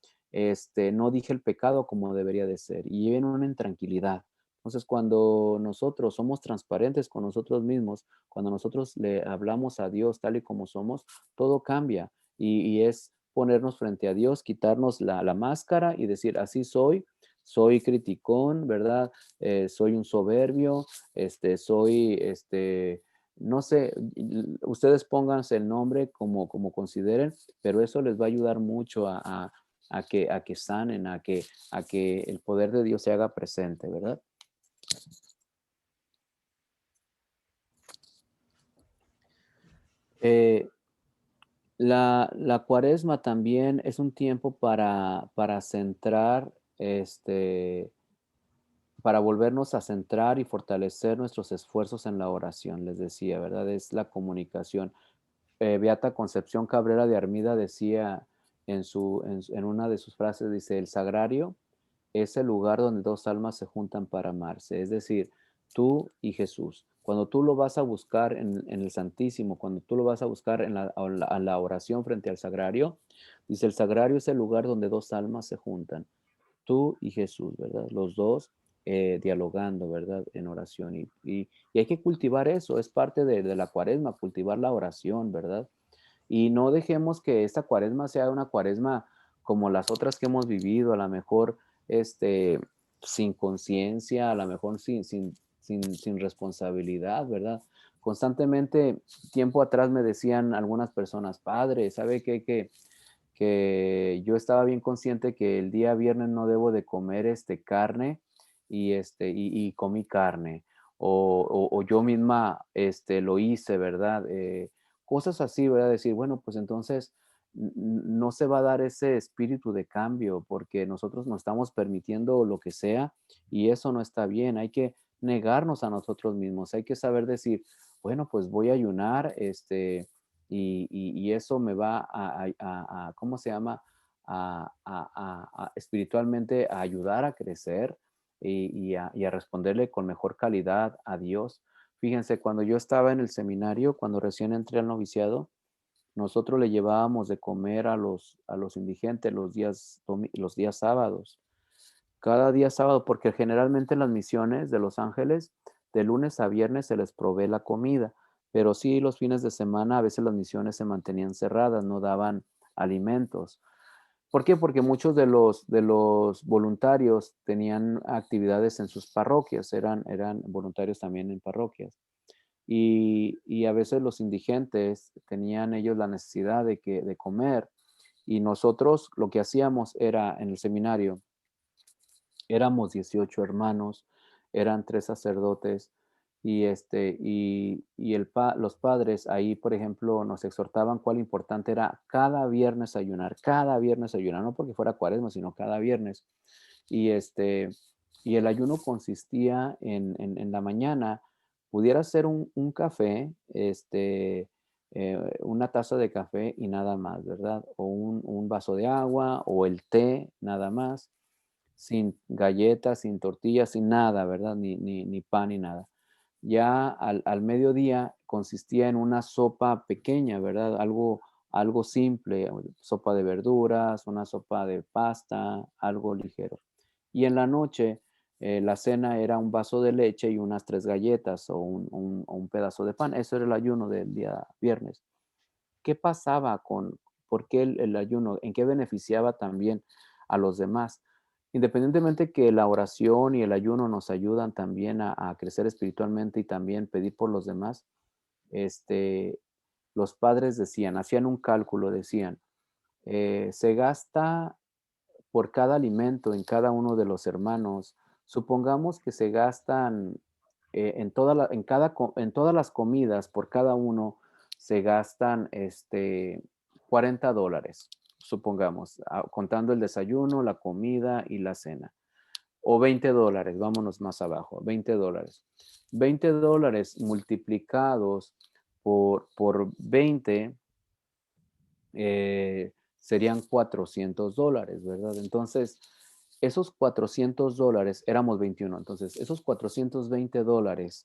[SPEAKER 1] no dije el pecado como debería de ser y viven una intranquilidad. Entonces, cuando nosotros somos transparentes con nosotros mismos, cuando nosotros le hablamos a Dios tal y como somos, todo cambia y es ponernos frente a Dios, quitarnos la máscara y decir, así soy criticón, ¿verdad? Soy un soberbio, no sé, ustedes pónganse el nombre como consideren, pero eso les va a ayudar mucho a que sanen, a que el poder de Dios se haga presente, ¿verdad? Eh, la cuaresma también es un tiempo para centrar, para volvernos a centrar y fortalecer nuestros esfuerzos en la oración, les decía, ¿verdad? Es la comunicación. Beata Concepción Cabrera de Armida decía en una de sus frases, dice, el sagrario es el lugar donde dos almas se juntan para amarse, es decir, tú y Jesús. Cuando tú lo vas a buscar en el Santísimo, cuando tú lo vas a buscar a la oración frente al sagrario, dice, el sagrario es el lugar donde dos almas se juntan, tú y Jesús, ¿verdad? Los dos dialogando, ¿verdad? En oración. Y hay que cultivar eso, es parte de la cuaresma, cultivar la oración, ¿verdad? Y no dejemos que esta cuaresma sea una cuaresma como las otras que hemos vivido, a lo mejor sin conciencia, a lo mejor sin responsabilidad, ¿verdad? Constantemente, tiempo atrás me decían algunas personas, padre, ¿sabe qué? Que yo estaba bien consciente que el día viernes no debo de comer carne y comí carne. O yo misma lo hice, ¿verdad? Cosas así, ¿verdad? Decir, bueno, pues entonces no se va a dar ese espíritu de cambio porque nosotros nos estamos permitiendo lo que sea y eso no está bien. Hay que negarnos a nosotros mismos. Hay que saber decir, bueno, pues voy a ayunar, y eso me va ¿cómo se llama? Espiritualmente a ayudar a crecer y a responderle con mejor calidad a Dios. Fíjense, cuando yo estaba en el seminario, cuando recién entré al noviciado, nosotros le llevábamos de comer a los indigentes los días sábados. Cada día sábado, porque generalmente en las misiones de los ángeles, de lunes a viernes se les provee la comida, pero sí los fines de semana a veces las misiones se mantenían cerradas, no daban alimentos. ¿Por qué? Porque muchos de los voluntarios tenían actividades en sus parroquias, eran voluntarios también en parroquias. Y a veces los indigentes tenían ellos la necesidad de comer. Y nosotros lo que hacíamos era en el seminario, éramos 18 hermanos, eran 3 sacerdotes los padres ahí, por ejemplo, nos exhortaban cuál importante era cada viernes ayunar, no porque fuera cuaresma, sino cada viernes. Y, y el ayuno consistía en la mañana, pudiera ser un café, una taza de café y nada más, ¿verdad? O un vaso de agua o el té, nada más sin galletas, sin tortillas, sin nada, ¿verdad? Ni pan ni nada. Ya al mediodía consistía en una sopa pequeña, ¿verdad? Algo simple, sopa de verduras, una sopa de pasta, algo ligero. Y en la noche, la cena era un vaso de leche y unas 3 galletas o un pedazo de pan. Eso era el ayuno del día viernes. ¿Qué pasaba por qué el ayuno? ¿En qué beneficiaba también a los demás? Independientemente que la oración y el ayuno nos ayudan también a crecer espiritualmente y también pedir por los demás, este, los padres decían, hacían un cálculo, decían, se gasta por cada alimento en cada uno de los hermanos, supongamos que se gastan en todas las comidas por cada uno, se gastan $40, supongamos, contando el desayuno, la comida y la cena. O $20, vámonos más abajo, $20. $20 multiplicados por 20 serían $400, ¿verdad? Entonces, esos $400, éramos 21, entonces, esos $420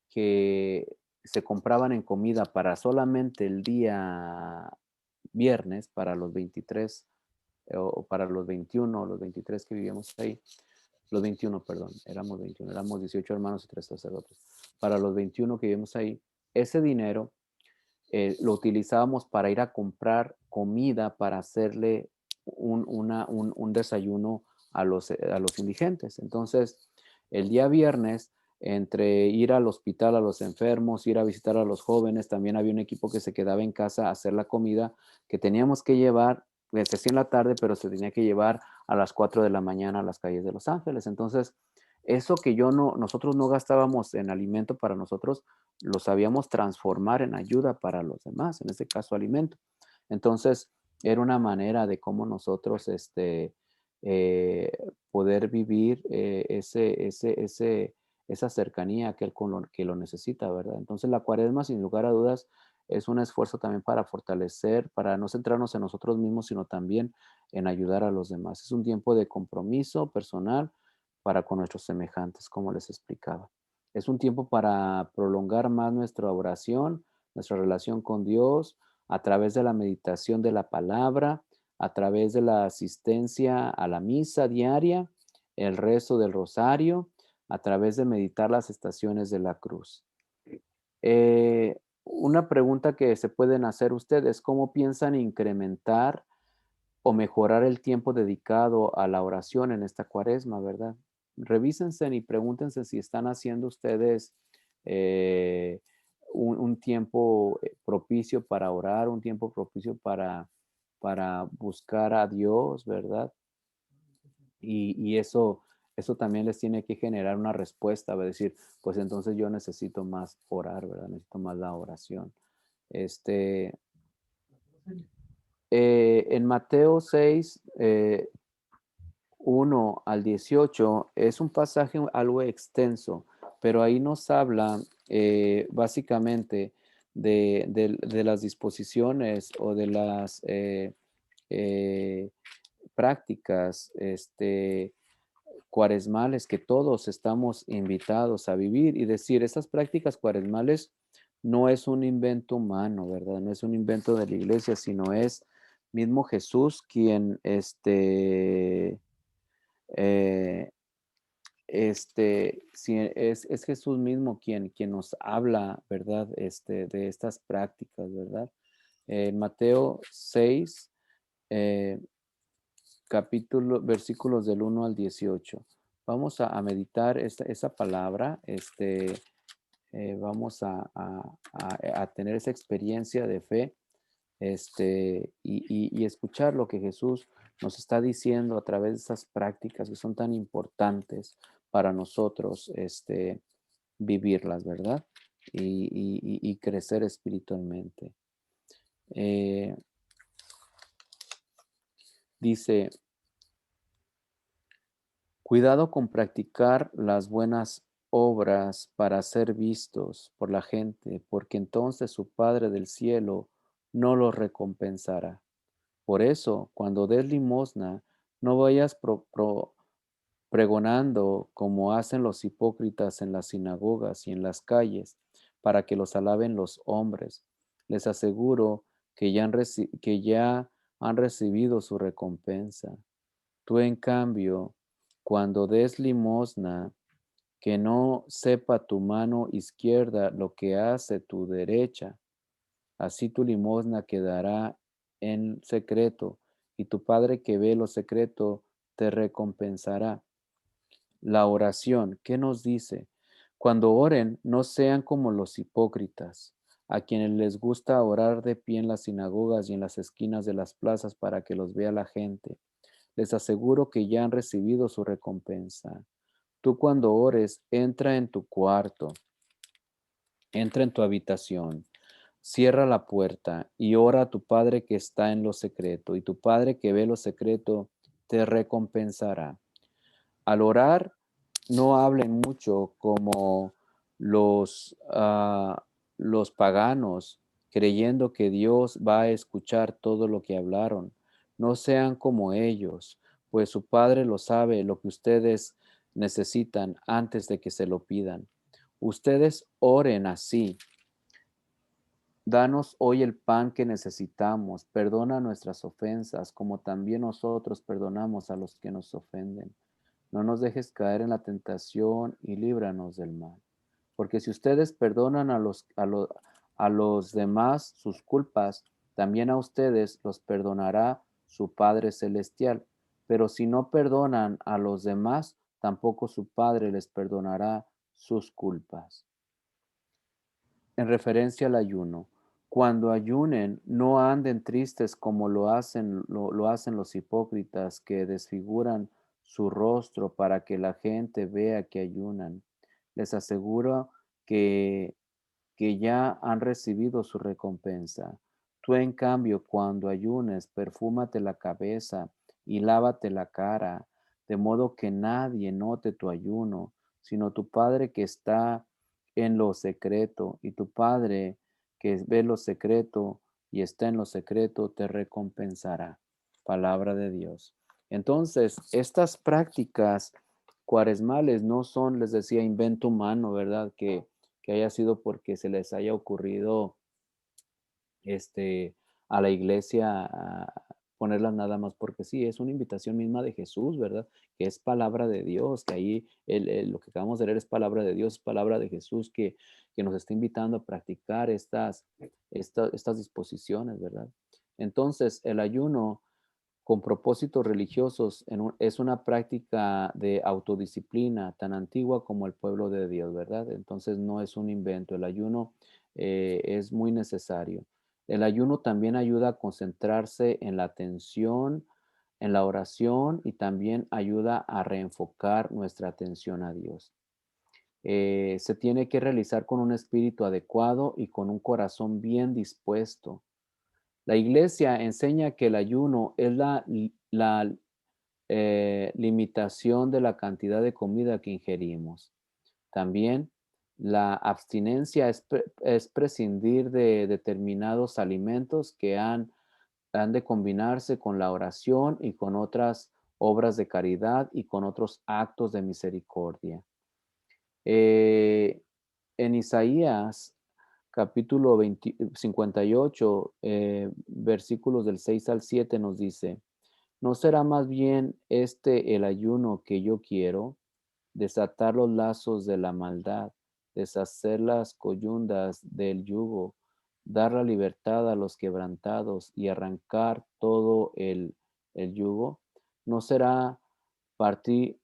[SPEAKER 1] que se compraban en comida para solamente el día viernes, para los 23 o para los 21 o los 23 que vivíamos ahí, los 21, perdón, éramos 18 hermanos y 3 sacerdotes. Para los 21 que vivimos ahí, ese dinero lo utilizábamos para ir a comprar comida para hacerle un desayuno a los indigentes. Entonces, el día viernes, entre ir al hospital a los enfermos, ir a visitar a los jóvenes, también había un equipo que se quedaba en casa a hacer la comida que teníamos que llevar, pues se hacía en la tarde, pero se tenía que llevar a las 4 de la mañana a las calles de Los Ángeles. Entonces, eso que nosotros no gastábamos en alimento para nosotros, lo sabíamos transformar en ayuda para los demás, en este caso alimento. Entonces, era una manera de cómo nosotros eh, poder vivir esa cercanía a aquel con lo, que lo necesita, ¿verdad? Entonces la cuaresma, sin lugar a dudas, es un esfuerzo también para fortalecer, para no centrarnos en nosotros mismos, sino también en ayudar a los demás. Es un tiempo de compromiso personal para con nuestros semejantes, como les explicaba. Es un tiempo para prolongar más nuestra oración, nuestra relación con Dios, a través de la meditación de la palabra, a través de la asistencia a la misa diaria, el rezo del rosario, a través de meditar las estaciones de la cruz. Una pregunta que se pueden hacer ustedes, ¿cómo piensan incrementar o mejorar el tiempo dedicado a la oración en esta cuaresma, verdad? Revísense y pregúntense si están haciendo ustedes eh, un tiempo propicio para orar, un tiempo propicio para buscar a Dios, ¿verdad? Y eso también les tiene que generar una respuesta, va a decir, pues entonces yo necesito más orar, ¿verdad? Necesito más la oración. Este, en Mateo 6, 1 al 18 es un pasaje algo extenso, pero ahí nos habla básicamente de las disposiciones o de las eh, prácticas cuaresmales que todos estamos invitados a vivir y decir, esas prácticas cuaresmales no es un invento humano, ¿verdad? No es un invento de la iglesia, sino es mismo Jesús quien eh, sí, es Jesús mismo quien nos habla, ¿verdad? De estas prácticas, ¿verdad? En Mateo 6, eh, capítulo, versículos del 1 al 18. Vamos a meditar esa palabra, vamos a tener esa experiencia de fe, y escuchar lo que Jesús nos está diciendo a través de esas prácticas que son tan importantes para nosotros, vivirlas, ¿verdad? Y crecer espiritualmente. Eh, dice, cuidado con practicar las buenas obras para ser vistos por la gente, porque entonces su Padre del cielo no los recompensará. Por eso, cuando des limosna, no vayas pregonando como hacen los hipócritas en las sinagogas y en las calles, para que los alaben los hombres. Les aseguro que ya han recibido su recompensa. Tú, en cambio, cuando des limosna, que no sepa tu mano izquierda lo que hace tu derecha. Así tu limosna quedará en secreto, y tu Padre que ve lo secreto te recompensará. La oración, ¿qué nos dice? Cuando oren, no sean como los hipócritas, a quienes les gusta orar de pie en las sinagogas y en las esquinas de las plazas para que los vea la gente. Les aseguro que ya han recibido su recompensa. Tú, cuando ores, entra en tu cuarto, entra en tu habitación, cierra la puerta y ora a tu Padre que está en lo secreto, y tu Padre que ve lo secreto te recompensará. Al orar, no hablen mucho como los paganos, creyendo que Dios va a escuchar todo lo que hablaron. No sean como ellos, pues su Padre lo sabe lo que ustedes necesitan antes de que se lo pidan. Ustedes oren así: danos hoy el pan que necesitamos, perdona nuestras ofensas, como también nosotros perdonamos a los que nos ofenden. No nos dejes caer en la tentación y líbranos del mal. Porque si ustedes perdonan a los demás sus culpas, también a ustedes los perdonará su Padre Celestial. Pero si no perdonan a los demás, tampoco su Padre les perdonará sus culpas. En referencia al ayuno, cuando ayunen, no anden tristes como lo hacen los hipócritas, que desfiguran su rostro para que la gente vea que ayunan. Les aseguro que, que ya han recibido su recompensa. Tú, en cambio, cuando ayunes, perfúmate la cabeza y lávate la cara, de modo que nadie note tu ayuno, sino tu Padre que está en lo secreto, y tu Padre que ve lo secreto y está en lo secreto te recompensará. Palabra de Dios. Entonces, estas prácticas cuaresmales no son, les decía, invento humano, ¿verdad? Que haya sido porque se les haya ocurrido este, a la iglesia ponerlas nada más porque sí, es una invitación misma de Jesús, ¿verdad? Que es palabra de Dios, que ahí lo que acabamos de leer es palabra de Dios, es palabra de Jesús que nos está invitando a practicar estas disposiciones, ¿verdad? Entonces, el ayuno con propósitos religiosos es una práctica de autodisciplina tan antigua como el pueblo de Dios, ¿verdad? Entonces no es un invento, el ayuno es muy necesario. El ayuno también ayuda a concentrarse en la atención, en la oración y también ayuda a reenfocar nuestra atención a Dios. Se tiene que realizar con un espíritu adecuado y con un corazón bien dispuesto. La iglesia enseña que el ayuno es la limitación de la cantidad de comida que ingerimos. También la abstinencia es prescindir de determinados alimentos que han de combinarse con la oración y con otras obras de caridad y con otros actos de misericordia. Eh, en Isaías capítulo 58, versículos del 6 al 7 nos dice, ¿no será más bien este el ayuno que yo quiero? Desatar los lazos de la maldad, deshacer las coyundas del yugo, dar la libertad a los quebrantados y arrancar todo el yugo. ¿No será partir,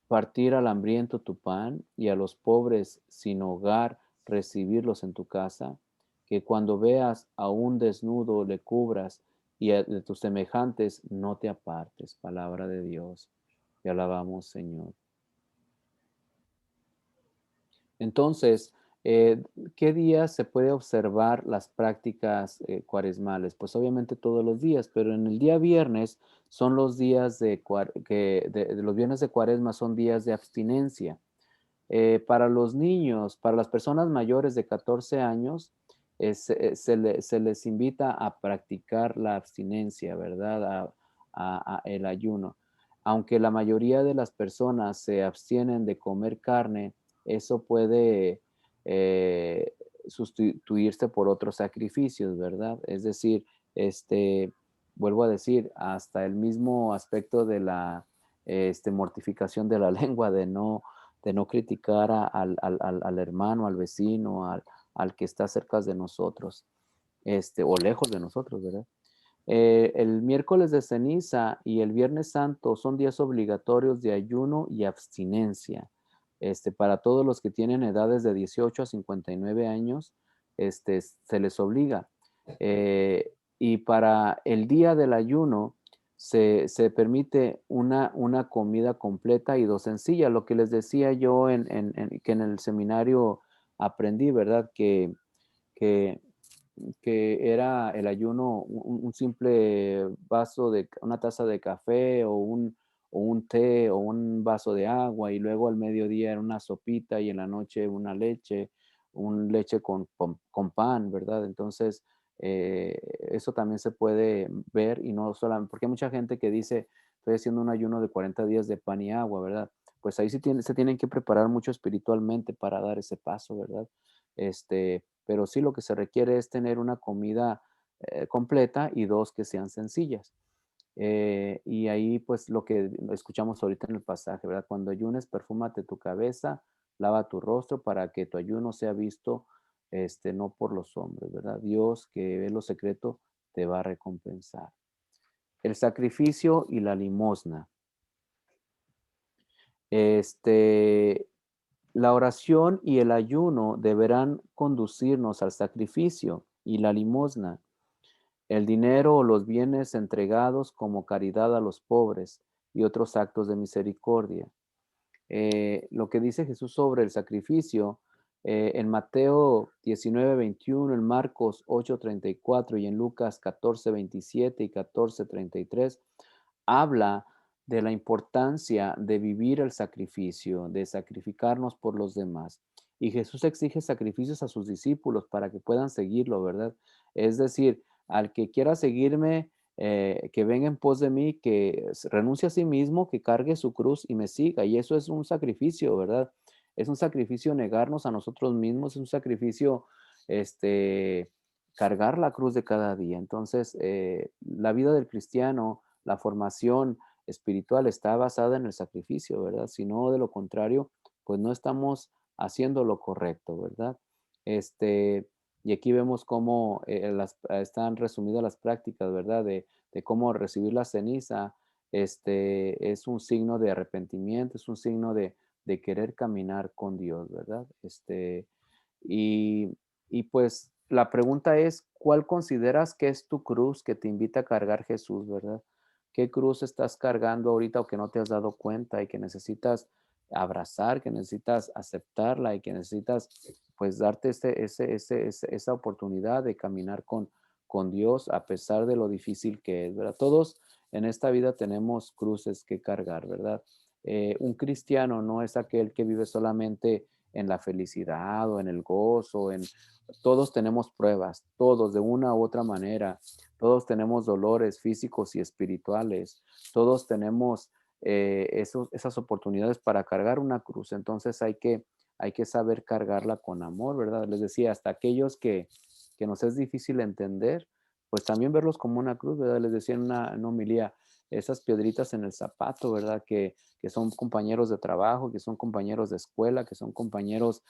[SPEAKER 1] partir al hambriento tu pan y a los pobres sin hogar recibirlos en tu casa? Que cuando veas a un desnudo le cubras y de tus semejantes no te apartes. Palabra de Dios. Te alabamos, Señor. Entonces, ¿qué días se puede observar las prácticas cuaresmales? Pues obviamente todos los días, pero en el día viernes son los días de los viernes de cuaresma son días de abstinencia. Para los niños, para las personas mayores de 14 años, se les invita a practicar la abstinencia, ¿verdad? El ayuno. Aunque la mayoría de las personas se abstienen de comer carne, eso puede sustituirse por otros sacrificios, ¿verdad? Es decir, vuelvo a decir, hasta el mismo aspecto de la mortificación de la lengua, de no criticar al hermano, al vecino, al que está cerca de nosotros, o lejos de nosotros, ¿verdad? El miércoles de ceniza y el viernes santo son días obligatorios de ayuno y abstinencia. Para todos los que tienen edades de 18 a 59 años, se les obliga. Y para el día del ayuno se permite una comida completa y dos sencilla. Lo que les decía yo que en el seminario aprendí, ¿verdad? Que que era el ayuno un simple vaso una taza de café o un té o un vaso de agua y luego al mediodía era una sopita y en la noche una leche con pan, ¿verdad? Entonces, eso también se puede ver y no solamente, porque hay mucha gente que dice, estoy haciendo un ayuno de 40 días de pan y agua, ¿verdad? Pues ahí se tienen que preparar mucho espiritualmente para dar ese paso, ¿verdad? Pero sí lo que se requiere es tener una comida completa y dos que sean sencillas. Y ahí pues lo que escuchamos ahorita en el pasaje, ¿verdad? Cuando ayunes, perfúmate tu cabeza, lava tu rostro para que tu ayuno sea visto no por los hombres, ¿verdad? Dios que ve lo secreto te va a recompensar. El sacrificio y la limosna. Este, la oración y el ayuno deberán conducirnos al sacrificio y la limosna, el dinero o los bienes entregados como caridad a los pobres y otros actos de misericordia. Lo que dice Jesús sobre el sacrificio en Mateo 19:21, en Marcos 8:34 y en Lucas 14:27 y 14:33 habla de la importancia de vivir el sacrificio, de sacrificarnos por los demás. Y Jesús exige sacrificios a sus discípulos para que puedan seguirlo, ¿verdad? Es decir, al que quiera seguirme, que venga en pos de mí, que renuncie a sí mismo, que cargue su cruz y me siga. Y eso es un sacrificio, ¿verdad? Es un sacrificio negarnos a nosotros mismos, es un sacrificio, este, cargar la cruz de cada día. Entonces, la vida del cristiano, la formación espiritual está basada en el sacrificio, ¿verdad? Si no, de lo contrario, pues no estamos haciendo lo correcto, ¿verdad? Este, y aquí vemos cómo están resumidas las prácticas, ¿verdad? De cómo recibir la ceniza, es un signo de arrepentimiento, es un signo de querer caminar con Dios, ¿verdad? Y, y pues la pregunta es, ¿cuál consideras que es tu cruz que te invita a cargar Jesús, ¿verdad? ¿Qué cruz estás cargando ahorita o que no te has dado cuenta y que necesitas abrazar, que necesitas aceptarla y que necesitas pues darte esa oportunidad de caminar con Dios a pesar de lo difícil que es, ¿verdad? Todos en esta vida tenemos cruces que cargar, ¿verdad? Un cristiano no es aquel que vive solamente en la felicidad o en el gozo, todos tenemos pruebas, todos de una u otra manera, todos tenemos dolores físicos y espirituales, todos tenemos esas oportunidades para cargar una cruz, entonces hay que saber cargarla con amor, ¿verdad? Les decía, hasta aquellos que nos es difícil entender, pues también verlos como una cruz, ¿verdad? Les decía en una homilía, esas piedritas en el zapato, ¿verdad? Que son compañeros de trabajo, que son compañeros de escuela, que son compañeros,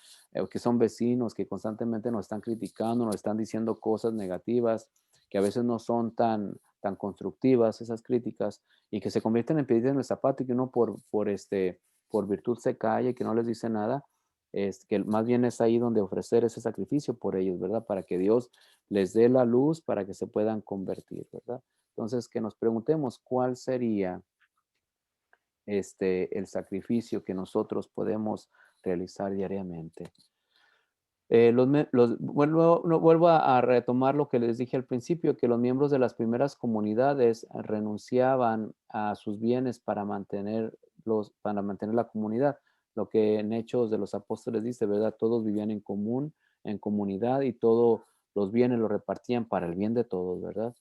[SPEAKER 1] que son vecinos, que constantemente nos están criticando, nos están diciendo cosas negativas, que a veces no son tan constructivas esas críticas, y que se convierten en piedritas en el zapato y que uno por virtud se calla y que no les dice nada, es que más bien es ahí donde ofrecer ese sacrificio por ellos, ¿verdad? Para que Dios les dé la luz para que se puedan convertir, ¿verdad? Entonces, que nos preguntemos cuál sería el sacrificio que nosotros podemos realizar diariamente. Vuelvo a retomar lo que les dije al principio, que los miembros de las primeras comunidades renunciaban a sus bienes para mantener la comunidad. Lo que en Hechos de los Apóstoles dice, ¿verdad? Todos vivían en común, en comunidad y todos los bienes los repartían para el bien de todos, ¿verdad?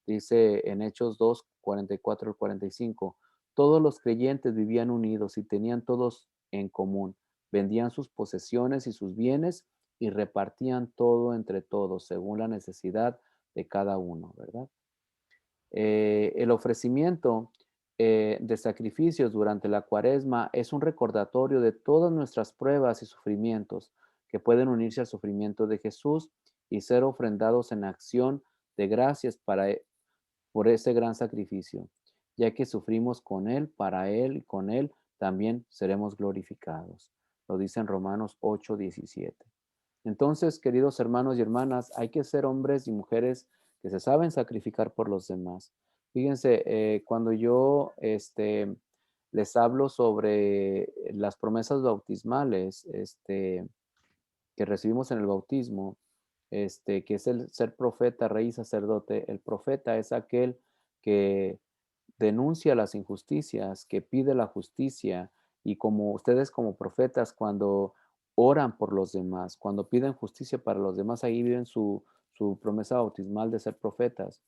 [SPEAKER 1] Dice en Hechos 2, 44 al 45, todos los creyentes vivían unidos y tenían todos en común, vendían sus posesiones y sus bienes y repartían todo entre todos según la necesidad de cada uno, ¿verdad? El ofrecimiento de sacrificios durante la cuaresma es un recordatorio de todas nuestras pruebas y sufrimientos que pueden unirse al sufrimiento de Jesús y ser ofrendados en acción de gracias por ese gran sacrificio, ya que sufrimos con Él, para Él y con Él también seremos glorificados. Lo dice en Romanos 8:17. Entonces, queridos hermanos y hermanas, hay que ser hombres y mujeres que se saben sacrificar por los demás. Fíjense, cuando yo les hablo sobre las promesas bautismales que recibimos en el bautismo, que es el ser profeta, rey y sacerdote, el profeta es aquel que denuncia las injusticias, que pide la justicia, y como ustedes como profetas, cuando oran por los demás, cuando piden justicia para los demás, ahí viven su promesa bautismal de ser profetas.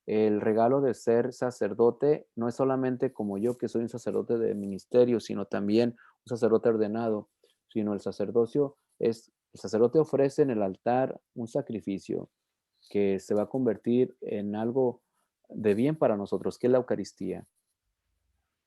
[SPEAKER 1] El regalo de ser sacerdote no es solamente como yo, que soy un sacerdote de ministerio, sino también un sacerdote ordenado, sino el sacerdote ofrece en el altar un sacrificio que se va a convertir en algo de bien para nosotros, que es la Eucaristía.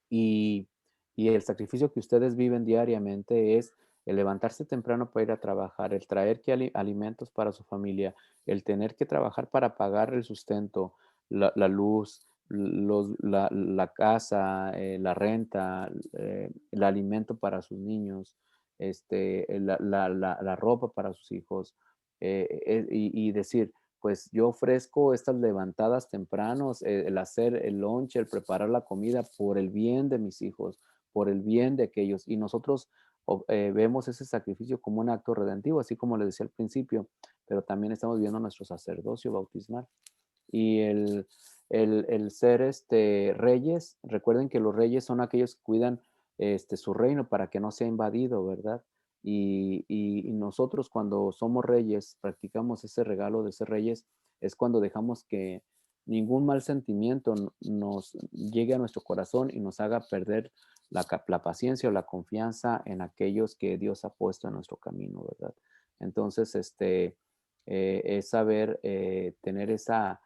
[SPEAKER 1] Y, y el sacrificio que ustedes viven diariamente es el levantarse temprano para ir a trabajar, el traer alimentos para su familia, el tener que trabajar para pagar el sustento, la luz, la casa, la renta, el alimento para sus niños, la ropa para sus hijos, y decir, pues yo ofrezco estas levantadas tempranos, el hacer el lunch, el preparar la comida por el bien de mis hijos, por el bien de aquellos. Y nosotros vemos ese sacrificio como un acto redentivo, así como les decía al principio, pero también estamos viendo nuestro sacerdocio bautismal. Y el ser reyes, recuerden que los reyes son aquellos que cuidan su reino para que no sea invadido, ¿verdad? Y nosotros cuando somos reyes, practicamos ese regalo de ser reyes, es cuando dejamos que ningún mal sentimiento nos llegue a nuestro corazón y nos haga perder la paciencia o la confianza en aquellos que Dios ha puesto en nuestro camino, ¿verdad? Entonces, es saber tener esa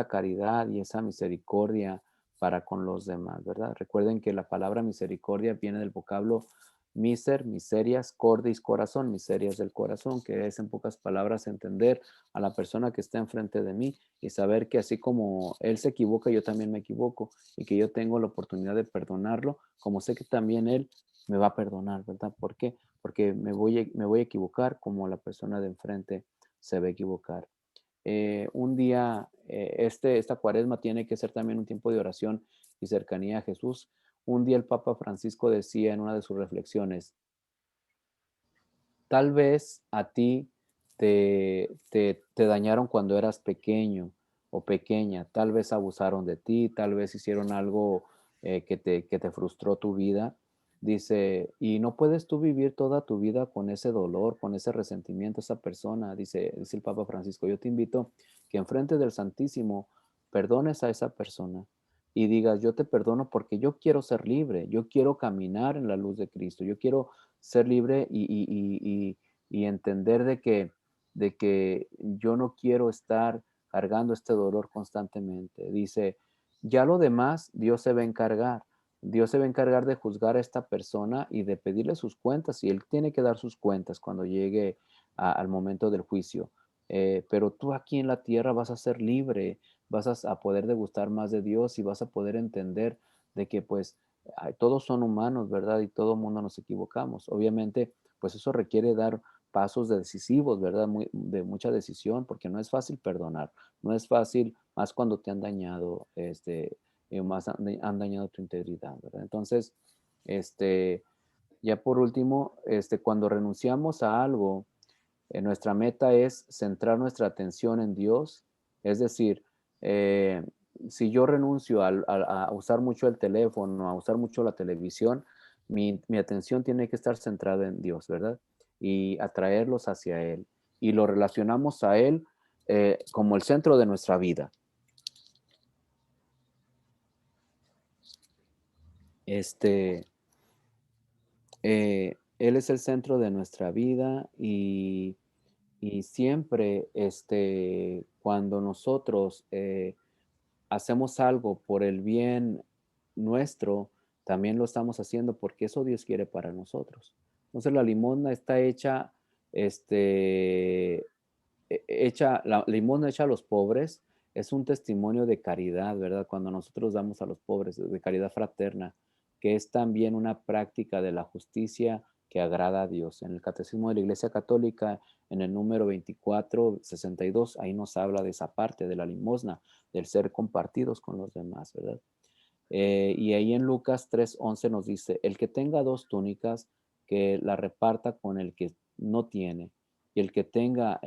[SPEAKER 1] caridad y esa misericordia para con los demás, ¿verdad? Recuerden que la palabra misericordia viene del vocablo miser, miserias, cordis, corazón, miserias del corazón, que es en pocas palabras entender a la persona que está enfrente de mí y saber que así como él se equivoca, yo también me equivoco y que yo tengo la oportunidad de perdonarlo, como sé que también él me va a perdonar, ¿verdad? ¿Por qué? Porque me voy a equivocar como la persona de enfrente se va a equivocar. Un día, esta cuaresma tiene que ser también un tiempo de oración y cercanía a Jesús. Un día el Papa Francisco decía en una de sus reflexiones, tal vez a ti te dañaron cuando eras pequeño o pequeña, tal vez abusaron de ti, tal vez hicieron algo que te frustró tu vida. Dice, y no puedes tú vivir toda tu vida con ese dolor, con ese resentimiento, esa persona, dice el Papa Francisco. Yo te invito que enfrente del Santísimo perdones a esa persona y digas, yo te perdono porque yo quiero ser libre, yo quiero caminar en la luz de Cristo, yo quiero ser libre y entender de que yo no quiero estar cargando este dolor constantemente. Dice, ya lo demás Dios se va a encargar. Dios se va a encargar de juzgar a esta persona y de pedirle sus cuentas, y él tiene que dar sus cuentas cuando llegue al momento del juicio. Pero tú aquí en la tierra vas a ser libre, vas a poder degustar más de Dios y vas a poder entender de que pues todos son humanos, ¿verdad? Y todo mundo nos equivocamos. Obviamente, pues eso requiere dar pasos decisivos, ¿verdad? De mucha decisión, porque no es fácil perdonar, no es fácil, más cuando te han dañado, más han dañado tu integridad, ¿verdad? Entonces, este, ya por último, cuando renunciamos a algo, nuestra meta es centrar nuestra atención en Dios, es decir, eh, si yo renuncio a usar mucho el teléfono, a usar mucho la televisión, mi atención tiene que estar centrada en Dios, ¿verdad? Y atraerlos hacia Él. Y lo relacionamos a Él como el centro de nuestra vida. Este, Él es el centro de nuestra vida y siempre, cuando nosotros hacemos algo por el bien nuestro, también lo estamos haciendo porque eso Dios quiere para nosotros. Entonces la limosna está hecha, la limosna hecha a los pobres es un testimonio de caridad, ¿verdad? Cuando nosotros damos a los pobres, de caridad fraterna, que es también una práctica de la justicia que agrada a Dios. En el Catecismo de la Iglesia Católica, en el número 2462, ahí nos habla de esa parte de la limosna, del ser compartidos con los demás, ¿verdad? Y ahí en Lucas 3:11 nos dice, el que tenga dos túnicas, que la reparta con el que no tiene, y el que tenga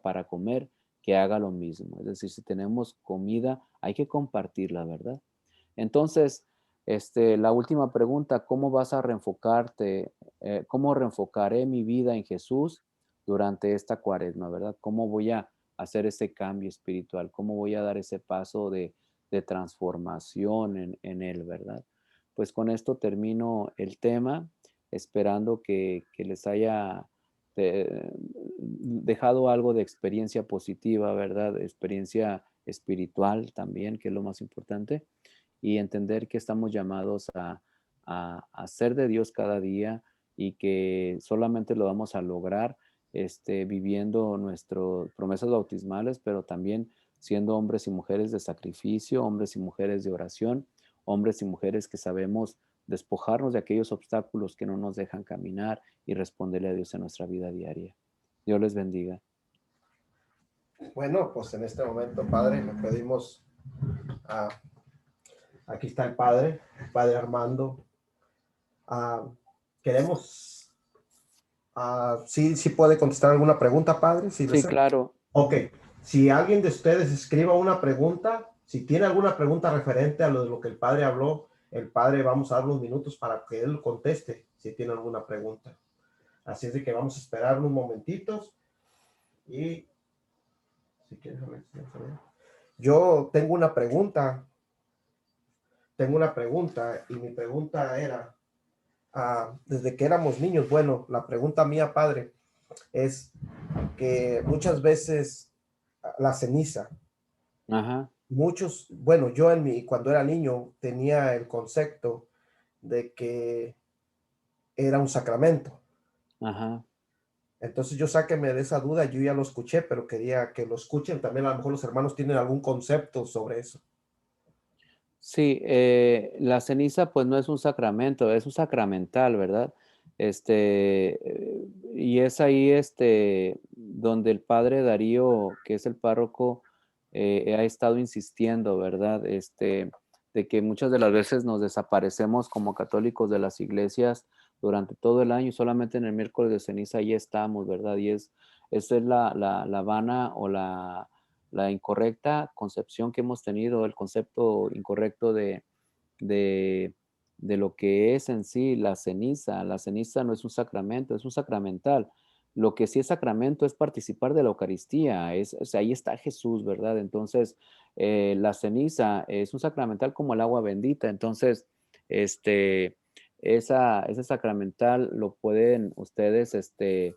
[SPEAKER 1] para comer, que haga lo mismo. Es decir, si tenemos comida, hay que compartirla, ¿verdad? Entonces, la última pregunta, ¿cómo vas a reenfocarte? ¿Cómo reenfocaré mi vida en Jesús durante esta cuaresma, verdad? ¿Cómo voy a hacer ese cambio espiritual? ¿Cómo voy a dar ese paso de transformación en él, verdad? Pues con esto termino el tema, esperando que les haya dejado algo de experiencia positiva, ¿verdad? Experiencia espiritual también, que es lo más importante, y entender que estamos llamados a ser de Dios cada día y que solamente lo vamos a lograr viviendo nuestras promesas bautismales, pero también siendo hombres y mujeres de sacrificio, hombres y mujeres de oración, hombres y mujeres que sabemos despojarnos de aquellos obstáculos que no nos dejan caminar y responderle a Dios en nuestra vida diaria. Dios les bendiga.
[SPEAKER 2] Bueno, pues en este momento, Padre, le pedimos a, aquí está el Padre Armando. Queremos, sí puede contestar alguna pregunta, Padre, si
[SPEAKER 1] Sí,
[SPEAKER 2] desea.
[SPEAKER 1] claro.
[SPEAKER 2] Ok, Si alguien de ustedes escriba una pregunta, si tiene alguna pregunta referente a lo de lo que el padre habló, el padre vamos a dar unos minutos para que él conteste si tiene alguna pregunta. Así es de que vamos a esperar unos momentitos y si quieres, yo tengo una pregunta y mi pregunta era, desde que éramos niños, bueno, la pregunta mía, padre, es que muchas veces la ceniza,
[SPEAKER 1] Ajá,
[SPEAKER 2] bueno, yo cuando era niño tenía el concepto de que era un sacramento.
[SPEAKER 1] ajá.
[SPEAKER 2] Entonces yo sáqueme de esa duda, yo ya lo escuché, pero quería que lo escuchen también, a lo mejor los hermanos tienen algún concepto sobre eso.
[SPEAKER 1] Sí, la ceniza, pues, no es un sacramento, es un sacramental, ¿verdad? Y es ahí, donde el padre Darío, que es el párroco, ha estado insistiendo, ¿verdad? De que muchas de las veces nos desaparecemos como católicos de las iglesias durante todo el año y solamente en el miércoles de ceniza ahí estamos, ¿verdad? Esa es la vana o la incorrecta concepción que hemos tenido, el concepto incorrecto de, de lo que es en sí la ceniza. La ceniza no es un sacramento, es un sacramental. Lo que sí es sacramento es participar de la Eucaristía, o sea, ahí está Jesús, ¿verdad? Entonces, la ceniza es un sacramental como el agua bendita. Entonces, este, ese sacramental lo pueden ustedes, este,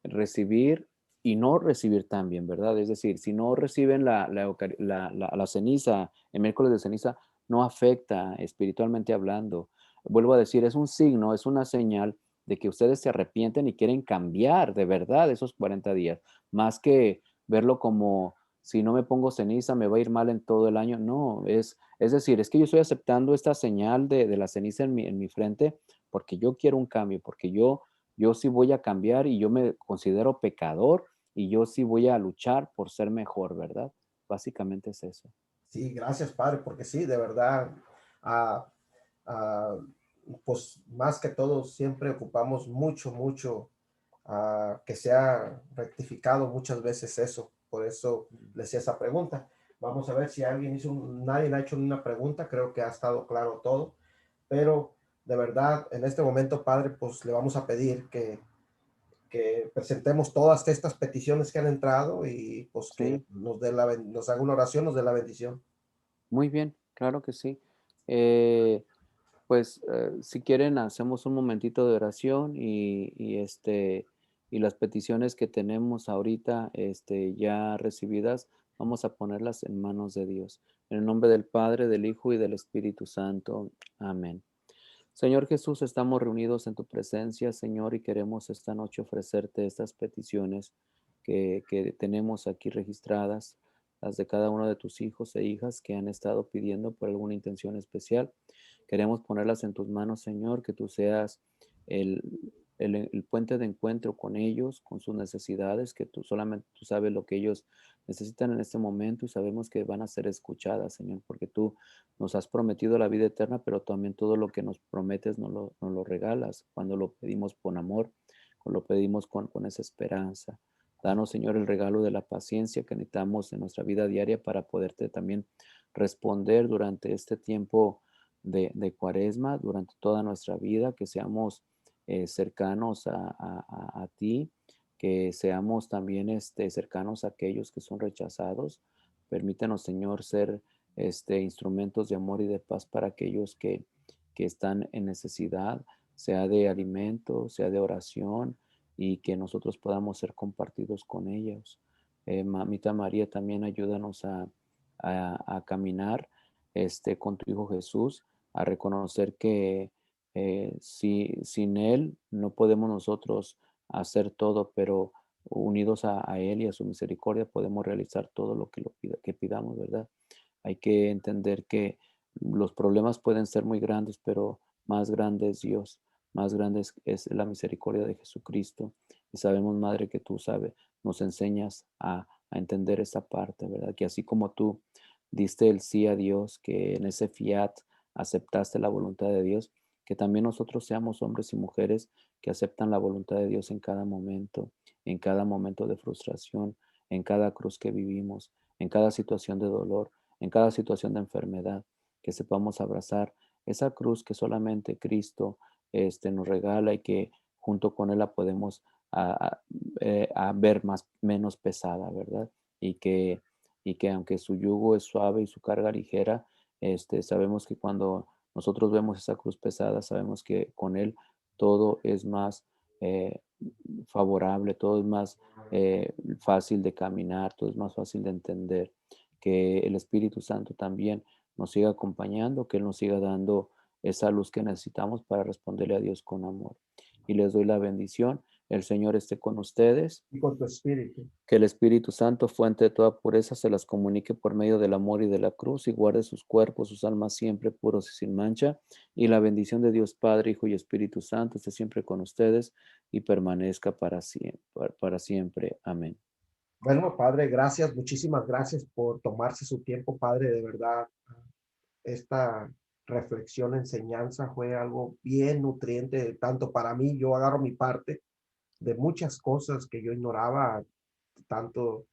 [SPEAKER 1] recibir y no recibir también, ¿verdad? Es decir, si no reciben la ceniza, el miércoles de ceniza, no afecta espiritualmente hablando. Vuelvo a decir, es un signo, es una señal de que ustedes se arrepienten y quieren cambiar de verdad esos 40 días, más que verlo como si no me pongo ceniza me va a ir mal en todo el año. No, es decir, es que yo estoy aceptando esta señal de la ceniza en mi frente porque yo quiero un cambio, porque yo sí voy a cambiar y yo me considero pecador y yo sí voy a luchar por ser mejor, ¿verdad? Básicamente es eso.
[SPEAKER 2] Sí, gracias, padre, porque sí, de verdad, ah, ah, pues más que todo siempre ocupamos mucho que sea rectificado muchas veces eso. Por eso le hacía esa pregunta. Vamos a ver si nadie ha hecho una pregunta, creo que ha estado claro todo, pero de verdad, en este momento, padre, pues le vamos a pedir que presentemos todas estas peticiones que han entrado y pues que
[SPEAKER 1] Sí,
[SPEAKER 2] nos haga una oración, nos dé la bendición.
[SPEAKER 1] muy bien, claro que sí. Eh, si quieren, hacemos un momentito de oración y las peticiones que tenemos ahorita, ya recibidas, vamos a ponerlas en manos de Dios. En el nombre del Padre, del Hijo y del Espíritu Santo. Amén. Señor Jesús, estamos reunidos en tu presencia, Señor, y queremos esta noche ofrecerte estas peticiones que tenemos aquí registradas, las de cada uno de tus hijos e hijas que han estado pidiendo por alguna intención especial. Queremos ponerlas en tus manos, Señor, que tú seas el, el puente de encuentro con ellos, con sus necesidades, que tú solamente tú sabes lo que ellos necesitan en este momento y sabemos que van a ser escuchadas, Señor, porque tú nos has prometido la vida eterna, pero también todo lo que nos prometes nos lo regalas cuando lo pedimos con amor, cuando lo pedimos con esa esperanza. Danos, Señor, el regalo de la paciencia que necesitamos en nuestra vida diaria para poderte también responder durante este tiempo de cuaresma, durante toda nuestra vida, que seamos cercanos a ti, que seamos también cercanos a aquellos que son rechazados. Permítanos, Señor, ser instrumentos de amor y de paz para aquellos que están en necesidad, sea de alimento, sea de oración, y que nosotros podamos ser compartidos con ellos. Mamita María, también ayúdanos a caminar con tu Hijo Jesús, a reconocer que sin Él no podemos nosotros hacer todo, pero unidos a Él y a su misericordia podemos realizar todo lo que pidamos, ¿verdad? Hay que entender que los problemas pueden ser muy grandes, pero más grande es Dios, más grande es la misericordia de Jesucristo. Y sabemos, Madre, que tú sabes, nos enseñas a entender esa parte, ¿verdad? Que así como tú diste el sí a Dios, que en ese fiat aceptaste la voluntad de Dios, que también nosotros seamos hombres y mujeres que aceptan la voluntad de Dios en cada momento de frustración, en cada cruz que vivimos, en cada situación de dolor, en cada situación de enfermedad, que sepamos abrazar esa cruz que solamente Cristo nos regala y que junto con Él la podemos a ver menos pesada, ¿verdad? Y que, y que aunque su yugo es suave y su carga ligera, sabemos que cuando nosotros vemos esa cruz pesada, sabemos que con Él todo es más eh, favorable, todo es más fácil de caminar, todo es más fácil de entender, que el Espíritu Santo también nos siga acompañando, que Él nos siga dando esa luz que necesitamos para responderle a Dios con amor. Y les doy la bendición. El Señor esté con ustedes.
[SPEAKER 2] Y con tu espíritu.
[SPEAKER 1] Que el Espíritu Santo, fuente de toda pureza, se las comunique por medio del amor y de la cruz y guarde sus cuerpos, sus almas siempre puros y sin mancha. Y la bendición de Dios Padre, Hijo y Espíritu Santo esté siempre con ustedes y permanezca para siempre. Para siempre. Amén.
[SPEAKER 2] Bueno, Padre, gracias, muchísimas gracias por tomarse su tiempo, Padre, de verdad. Esta reflexión, enseñanza fue algo bien nutriente, tanto para mí, yo agarro mi parte de muchas cosas que yo ignoraba, tanto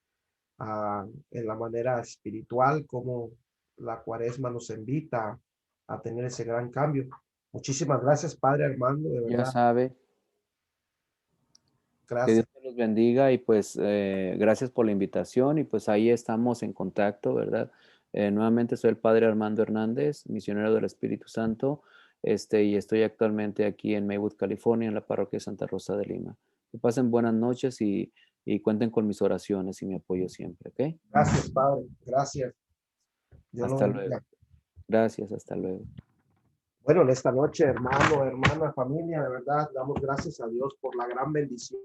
[SPEAKER 2] en la manera espiritual como la cuaresma nos invita a tener ese gran cambio. Muchísimas gracias, Padre Armando, de
[SPEAKER 1] Ya
[SPEAKER 2] verdad.
[SPEAKER 1] sabe, que Dios
[SPEAKER 2] Gracias.
[SPEAKER 1] te los bendiga y pues gracias por la invitación y pues ahí estamos en contacto, ¿verdad? Nuevamente soy el Padre Armando Hernández, misionero del Espíritu Santo, y estoy actualmente aquí en Maywood, California, en la parroquia de Santa Rosa de Lima. Que pasen buenas noches y cuenten con mis oraciones y mi apoyo siempre, ¿ok?
[SPEAKER 2] Gracias, Padre. Gracias. Dios lo
[SPEAKER 1] Hasta luego.
[SPEAKER 2] bendiga.
[SPEAKER 1] Gracias, hasta luego.
[SPEAKER 2] Bueno, en esta noche, hermano, hermana, familia, de verdad, damos gracias a Dios por la gran bendición